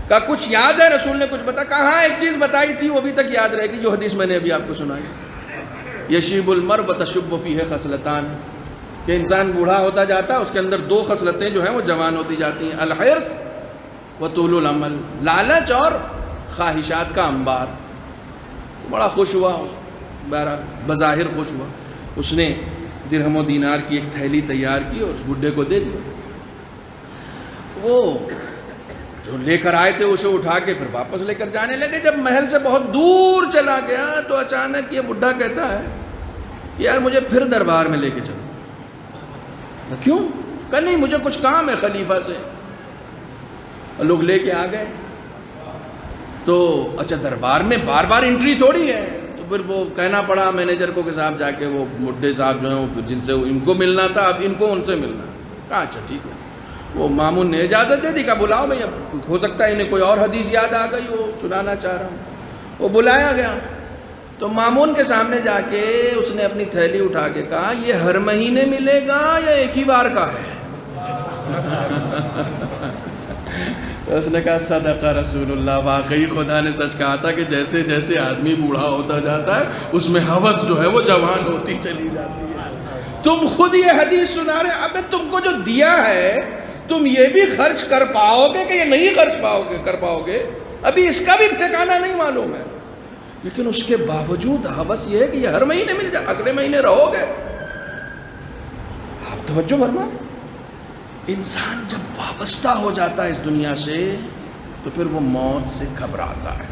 کہا کچھ یاد ہے؟ رسول نے کچھ بتا. کہاں ایک چیز بتائی تھی، وہ ابھی تک یاد رہے گی، جو حدیث میں نے ابھی آپ کو سنائی. یشیب المرء وتشب فیہ خصلتان، کہ انسان بوڑھا ہوتا جاتا ہے، اس کے اندر 2 خصلتیں جو ہیں وہ جوان ہوتی جاتی ہیں. الحرص وطول العمل، لالچ اور خواہشات کا انبار. بڑا خوش ہوا، بہرحال بظاہر خوش ہوا. اس نے درہم و دینار کی ایک تھیلی تیار کی اور اس بڈھے کو دے دیا. وہ جو لے کر آئے تھے اسے اٹھا کے پھر واپس لے کر جانے لگے. جب محل سے بہت دور چلا گیا تو اچانک یہ بڈھا کہتا ہے کہ یار مجھے پھر دربار میں لے کے چلو. کیوں؟ کہ نہیں مجھے کچھ کام ہے خلیفہ سے. لوگ لے کے آ گئے تو اچھا دربار میں بار بار انٹری تھوڑی ہے، تو تو پھر وہ کہنا پڑا مینیجر کو کہ صاحب جا کے وہ بڈھے صاحب جو ہیں جن سے ان کو ملنا تھا اب ان کو ان سے ملنا ہے. کہا اچھا ٹھیک ہے. وہ مامون نے اجازت دے دی, کہا بلاؤ بھائی, اب ہو سکتا ہے انہیں کوئی اور حدیث یاد آ گئی وہ سنانا چاہ رہا ہوں. وہ بلایا گیا تو مامون کے سامنے جا کے اس نے اپنی تھیلی اٹھا کے کہا یہ ہر مہینے ملے گا یا ایک ہی بار کا ہے؟ تو اس نے کہا صدق رسول اللہ, واقعی خدا نے سچ کہا تھا کہ جیسے جیسے آدمی بوڑھا ہوتا جاتا ہے اس میں ہوس جو ہے وہ جوان ہوتی چلی جاتی ہے. تم خود یہ حدیث سنا رہے, ابے تم کو جو دیا ہے تم یہ بھی خرچ کر پاؤ گے کہ یہ نہیں کر پاؤ گے؟ ابھی اس کا بھی ٹھکانہ نہیں معلوم ہے, لیکن اس کے باوجود ہوس یہ ہے کہ یہ ہر مہینے مل جائے, اگلے مہینے رہو گے. آپ توجہ فرما, انسان جب وابستہ ہو جاتا ہے اس دنیا سے تو پھر وہ موت سے گھبراتا ہے.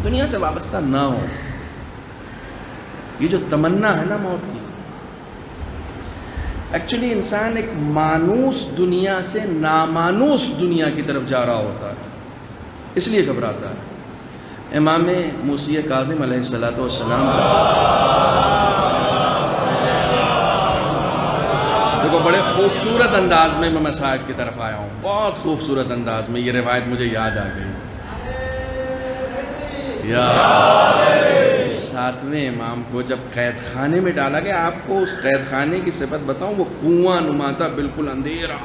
دنیا سے وابستہ نہ ہو. یہ جو تمنا ہے نا موت کی, ایکچولی انسان ایک مانوس دنیا سے نامانوس دنیا کی طرف جا رہا ہوتا ہے, اس لیے گھبراتا ہے. امام موسی کاظم علیہ السلام دیکھو بڑے خوبصورت انداز میں مصائب کی طرف آیا ہوں, بہت خوبصورت انداز میں. یہ روایت مجھے یاد آ گئی. یا 7ویں امام کو جب قید خانے میں ڈالا گیا, آپ کو اس قید خانے کی صفت بتاؤں, وہ کنواں نما تھا, بالکل اندھیرا,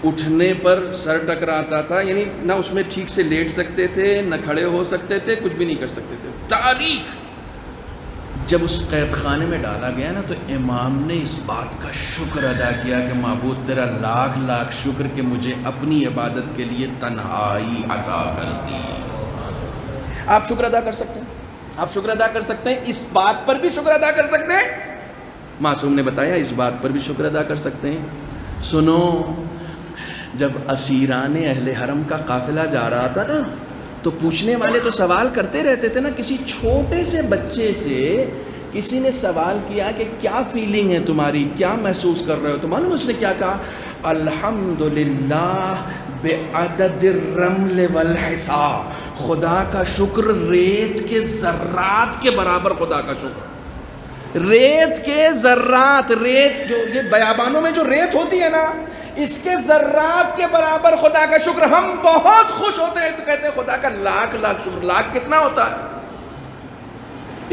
اٹھنے پر سر ٹکراتا تھا, یعنی نہ اس میں ٹھیک سے لیٹ سکتے تھے, نہ کھڑے ہو سکتے تھے, کچھ بھی نہیں کر سکتے تھے, تاریخ. جب اس قید خانے میں ڈالا گیا نا تو امام نے اس بات کا شکر ادا کیا کہ معبود تیرا لاکھ لاکھ شکر کہ مجھے اپنی عبادت کے لیے تنہائی عطا کر دی. آپ شکر ادا کر سکتے ہیں, آپ شکر ادا کر سکتے ہیں, اس بات پر بھی شکر ادا کر سکتے ہیں. معصوم نے بتایا اس بات پر بھی شکر ادا کر سکتے ہیں. سنو, جب اسیران اہل حرم کا قافلہ جا رہا تھا نا تو پوچھنے والے تو سوال کرتے رہتے تھے نا. کسی چھوٹے سے بچے سے کسی نے سوال کیا کہ کیا فیلنگ ہے تمہاری, کیا محسوس کر رہے ہو, تو معلوم اس نے کیا کہا؟ الحمدللہ بعدد الرمل والحصا, خدا کا شکر ریت کے ذرات کے برابر, خدا کا شکر ریت کے ذرات, ریت جو یہ بیابانوں میں جو ریت ہوتی ہے نا اس کے ذرات کے برابر خدا کا شکر. ہم بہت خوش ہوتے ہیں تو کہتے ہیں خدا کا لاکھ لاکھ شکر. لاکھ کتنا ہوتا ہے؟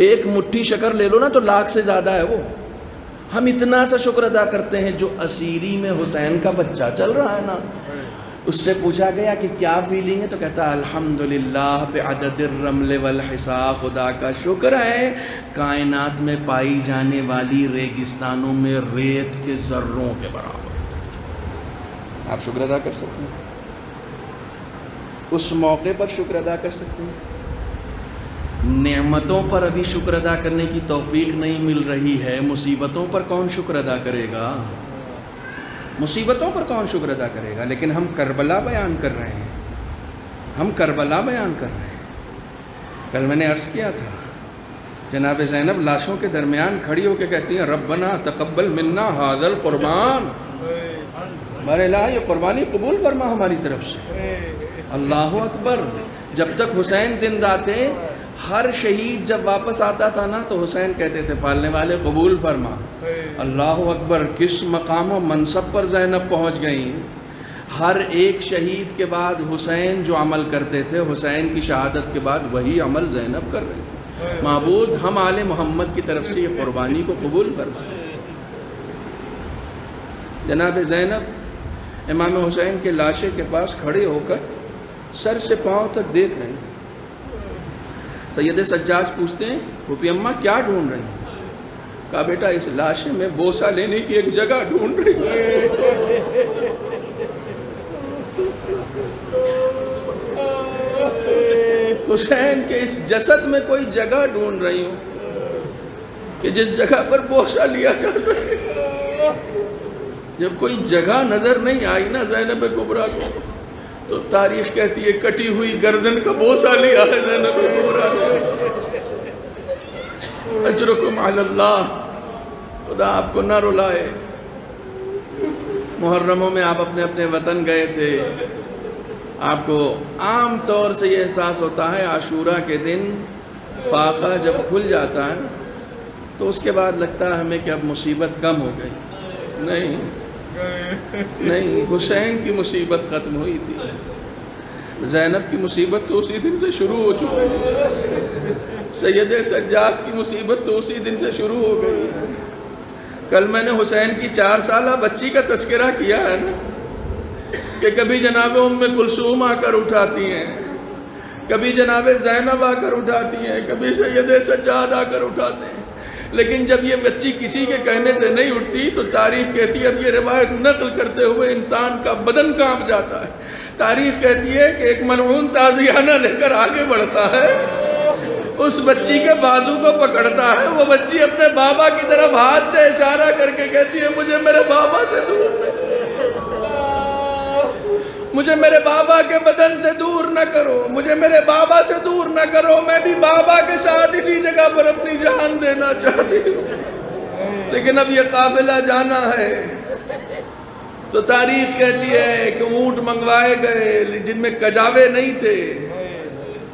ایک مٹھی شکر لے لو نا تو لاکھ سے زیادہ ہے وہ. ہم اتنا سا شکر ادا کرتے ہیں. جو اسیری میں حسین کا بچہ چل رہا ہے نا, اس سے پوچھا گیا کہ کیا فیلنگ ہے تو کہتا ہے الحمدللہ بعدد الرمل والحصا, خدا کا شکر ہے کائنات میں پائی جانے والی ریگستانوں میں ریت کے ذروں کے برابر. آپ شکر ادا کر سکتے ہیں, اس موقع پر شکر ادا کر سکتے ہیں. نعمتوں پر ابھی شکر ادا کرنے کی توفیق نہیں مل رہی ہے, مصیبتوں پر کون شکر ادا کرے گا؟ مصیبتوں پر کون شکر ادا کرے گا؟ لیکن ہم کربلا بیان کر رہے ہیں, ہم کربلا بیان کر رہے ہیں. کل میں نے عرض کیا تھا, جناب زینب لاشوں کے درمیان کھڑی ہو کے کہتی ہیں ربنا تقبل منا ھذا القربان, ہمارے اللہ یہ قربانی قبول فرما ہماری طرف سے. اللہ اکبر. جب تک حسین زندہ تھے ہر شہید جب واپس آتا تھا نا تو حسین کہتے تھے پالنے والے قبول فرما. اللہ اکبر. کس مقام و منصب پر زینب پہنچ گئیں. ہر ایک شہید کے بعد حسین جو عمل کرتے تھے, حسین کی شہادت کے بعد وہی عمل زینب کر رہے تھے. معبود ہم آل محمد کی طرف سے یہ قربانی کو قبول فرما. جناب زینب امام حسین کے لاشے کے پاس کھڑے ہو کر سر سے پاؤں تک دیکھ رہے ہیں. سید سجاد پوچھتے ہیں پھوپھی اماں کیا ڈھونڈ رہی ہیں؟ کہا بیٹا اس لاشے میں بوسہ لینے کی ایک جگہ ڈھونڈ رہی ہوں. حسین کے اس جسد میں کوئی جگہ ڈھونڈ رہی ہوں کہ جس جگہ پر بوسہ لیا جا سکے. جب کوئی جگہ نظر نہیں آئی نا زینب کبریٰ کو تو تاریخ کہتی ہے کٹی ہوئی گردن کا بوسہ لیا ہے زینب کبریٰ نے. اجرکم علی اللہ, خدا آپ کو نہ رلائے. محرموں میں آپ اپنے اپنے وطن گئے تھے, آپ کو عام طور سے یہ احساس ہوتا ہے عاشورہ کے دن فاقہ جب کھل جاتا ہے نا تو اس کے بعد لگتا ہے ہمیں کہ اب مصیبت کم ہو گئی. نہیں، حسین کی مصیبت ختم ہوئی تھی. زینب کی مصیبت تو اسی دن سے شروع ہو چکی ہے. سید سجاد کی مصیبت تو اسی دن سے شروع ہو گئی ہے. کل میں نے حسین کی 4 سالہ بچی کا تذکرہ کیا ہے نا کہ کبھی جناب ام کلثوم آ کر اٹھاتی ہیں، کبھی جناب زینب آ کر اٹھاتی ہیں، کبھی سید سجاد آ کر اٹھاتے ہیں. لیکن جب یہ بچی کسی کے کہنے سے نہیں اٹھتی تو تاریخ کہتی ہے، اب یہ روایت نقل کرتے ہوئے انسان کا بدن کانپ جاتا ہے. تاریخ کہتی ہے کہ ایک ملعون تازیانہ لے کر آگے بڑھتا ہے، اس بچی کے بازو کو پکڑتا ہے. وہ بچی اپنے بابا کی طرف ہاتھ سے اشارہ کر کے کہتی ہے مجھے میرے بابا سے دور نہ کرو، مجھے میرے بابا کے بدن سے دور نہ کرو، مجھے میرے بابا سے دور نہ کرو. میں بھی بابا کے ساتھ اسی جگہ پر اپنی جان دینا چاہتی ہوں، لیکن اب یہ قافلہ جانا ہے. تو تاریخ کہتی ہے کہ اونٹ منگوائے گئے جن میں کجاوے نہیں تھے،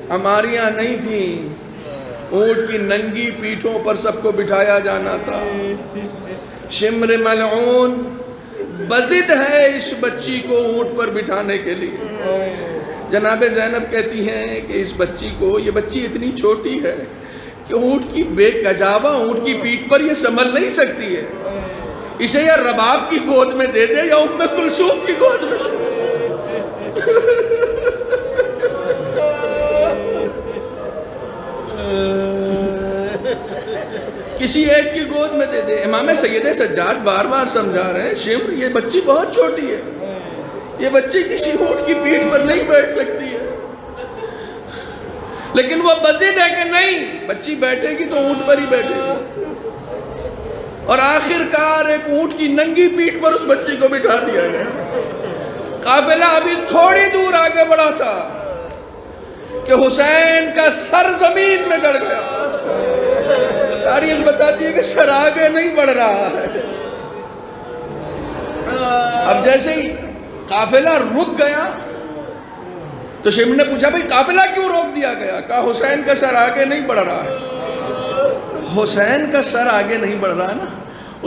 ہماریاں نہیں تھیں. اونٹ کی ننگی پیٹھوں پر سب کو بٹھایا جانا تھا. شمر ملعون بزد ہے اس بچی کو اونٹ پر بٹھانے کے لیے. جناب زینب کہتی ہیں کہ اس بچی کو، یہ بچی اتنی چھوٹی ہے کہ اونٹ کی بے کجاوا اونٹ کی پیٹھ پر یہ سنبھل نہیں سکتی ہے. اسے یا رباب کی گود میں دے دے یا ام کلثوم کی گود میں. کسی ایک کی گود میں دے دے. امام سید سجاد بار بار سمجھا رہے ہیں شمر یہ بچی بہت چھوٹی ہے، یہ بچی کسی اونٹ کی پیٹھ پر نہیں بیٹھ سکتی ہے. لیکن وہ بزد ہے کہ نہیں، بچی بیٹھے گی تو اونٹ پر ہی بیٹھے گی. اور آخر کار ایک اونٹ کی ننگی پیٹھ پر اس بچی کو بٹھا دیا گیا. قافلہ ابھی تھوڑی دور آگے بڑھا تھا کہ حسین کا سر زمین میں گڑ گیا. تاریخ بتاتی ہے کہ سر آگے نہیں بڑھ رہا ہے. اب جیسے ہی قافلہ رک گیا تو شمر نے پوچھا بھئی قافلہ کیوں روک دیا گیا؟ کہا حسین کا سر آگے نہیں بڑھ رہا ہے. حسین کا سر آگے نہیں بڑھ رہا نا،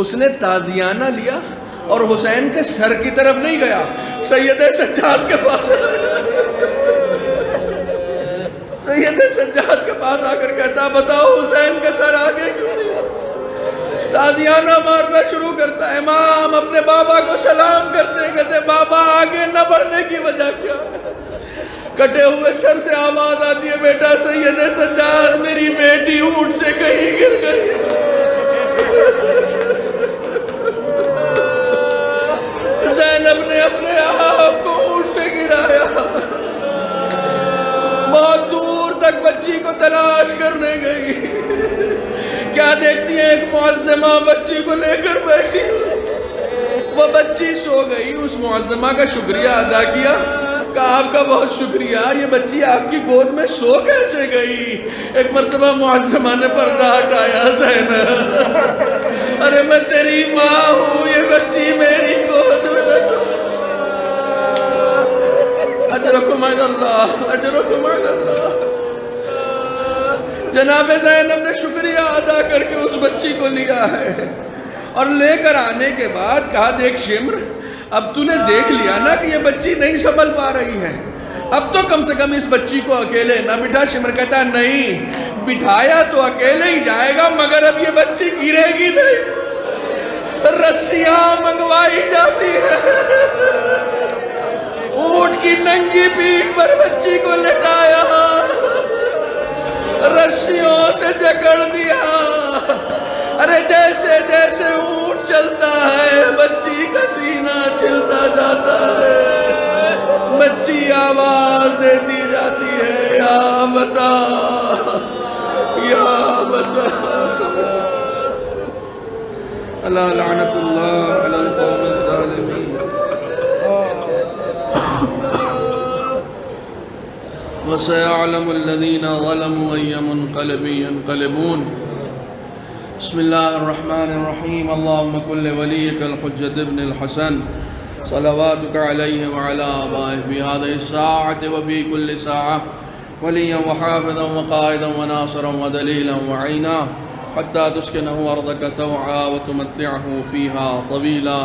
اس نے تازیانہ لیا اور حسین کے سر کی طرف نہیں گیا، سید سجاد کے پاس سید سجاد کے پاس آ کر کہتا بتاؤ حسین کا سر آگے کیوں نہیں؟ تازیانہ مارنا شروع کرتا ہے. امام اپنے بابا کو سلام کرتے ہیں، کہتے بابا آگے نہ بڑھنے کی وجہ کیا ہے؟ کٹے ہوئے سر سے آواز آتی ہے بیٹا سید سجاد میری بیٹی اونٹ سے کہیں گر گئی. زینب نے اپنے آپ کو اونٹ سے گرایا، بہت دور تک بچی کو تلاش کرنے گئی. کیا دیکھتی ہے ایک معظمہ بچی کو لے کر بیٹھی. وہ بچی سو گئی. اس معظمہ کا شکریہ ادا کیا، کہا آپ کا بہت شکریہ، یہ بچی آپ کی گود میں سو کیسے گئی؟ ایک مرتبہ معظمہ نے پردہ ہٹایا. زینب ارے میں تیری ماں ہوں، یہ بچی میری گود میں نہ سو. اجرکم علی اللہ، اجرکم علی اللہ. جناب زینب نے شکریہ ادا کر کے اس بچی کو لیا ہے اور لے کر آنے کے بعد کہا دیکھ شمر اب تو نے دیکھ لیا نا کہ یہ بچی نہیں سنبھل پا رہی ہے، اب تو کم سے کم اس بچی کو اکیلے نہ بٹھا. شمر کہتا نہیں، بٹھایا تو اکیلے ہی جائے گا مگر اب یہ بچی گرے گی نہیں. رسیاں منگوائی جاتی ہیں، اونٹ کی ننگی پیٹھ پر بچی کو لٹایا، رسیوں سے جکڑ دیا. ارے جیسے جیسے اونٹ چلتا ہے بچی کا سینہ چھلتا جاتا ہے، بچی آواز دیتی جاتی ہے یا بتا یا بتا. اللہ لعنت اللہ علی القوم الظالمین. وَسَيَعْلَمُ الَّذِينَ ظَلَمُوا أَيَّ مُنْقَلَبٍ يَنْقَلِبُونَ. بسم الله الرحمن الرحيم. اللهم كن لوليك الحجة ابن الحسن صلواتك عليه وعلى آبائه في هذه الساعة وفي كل ساعة وليا وحافظا وقائدا وناصرا ودليلا وعينا حتى تسكنه أرضك توعا وتمتعه فيها طويلا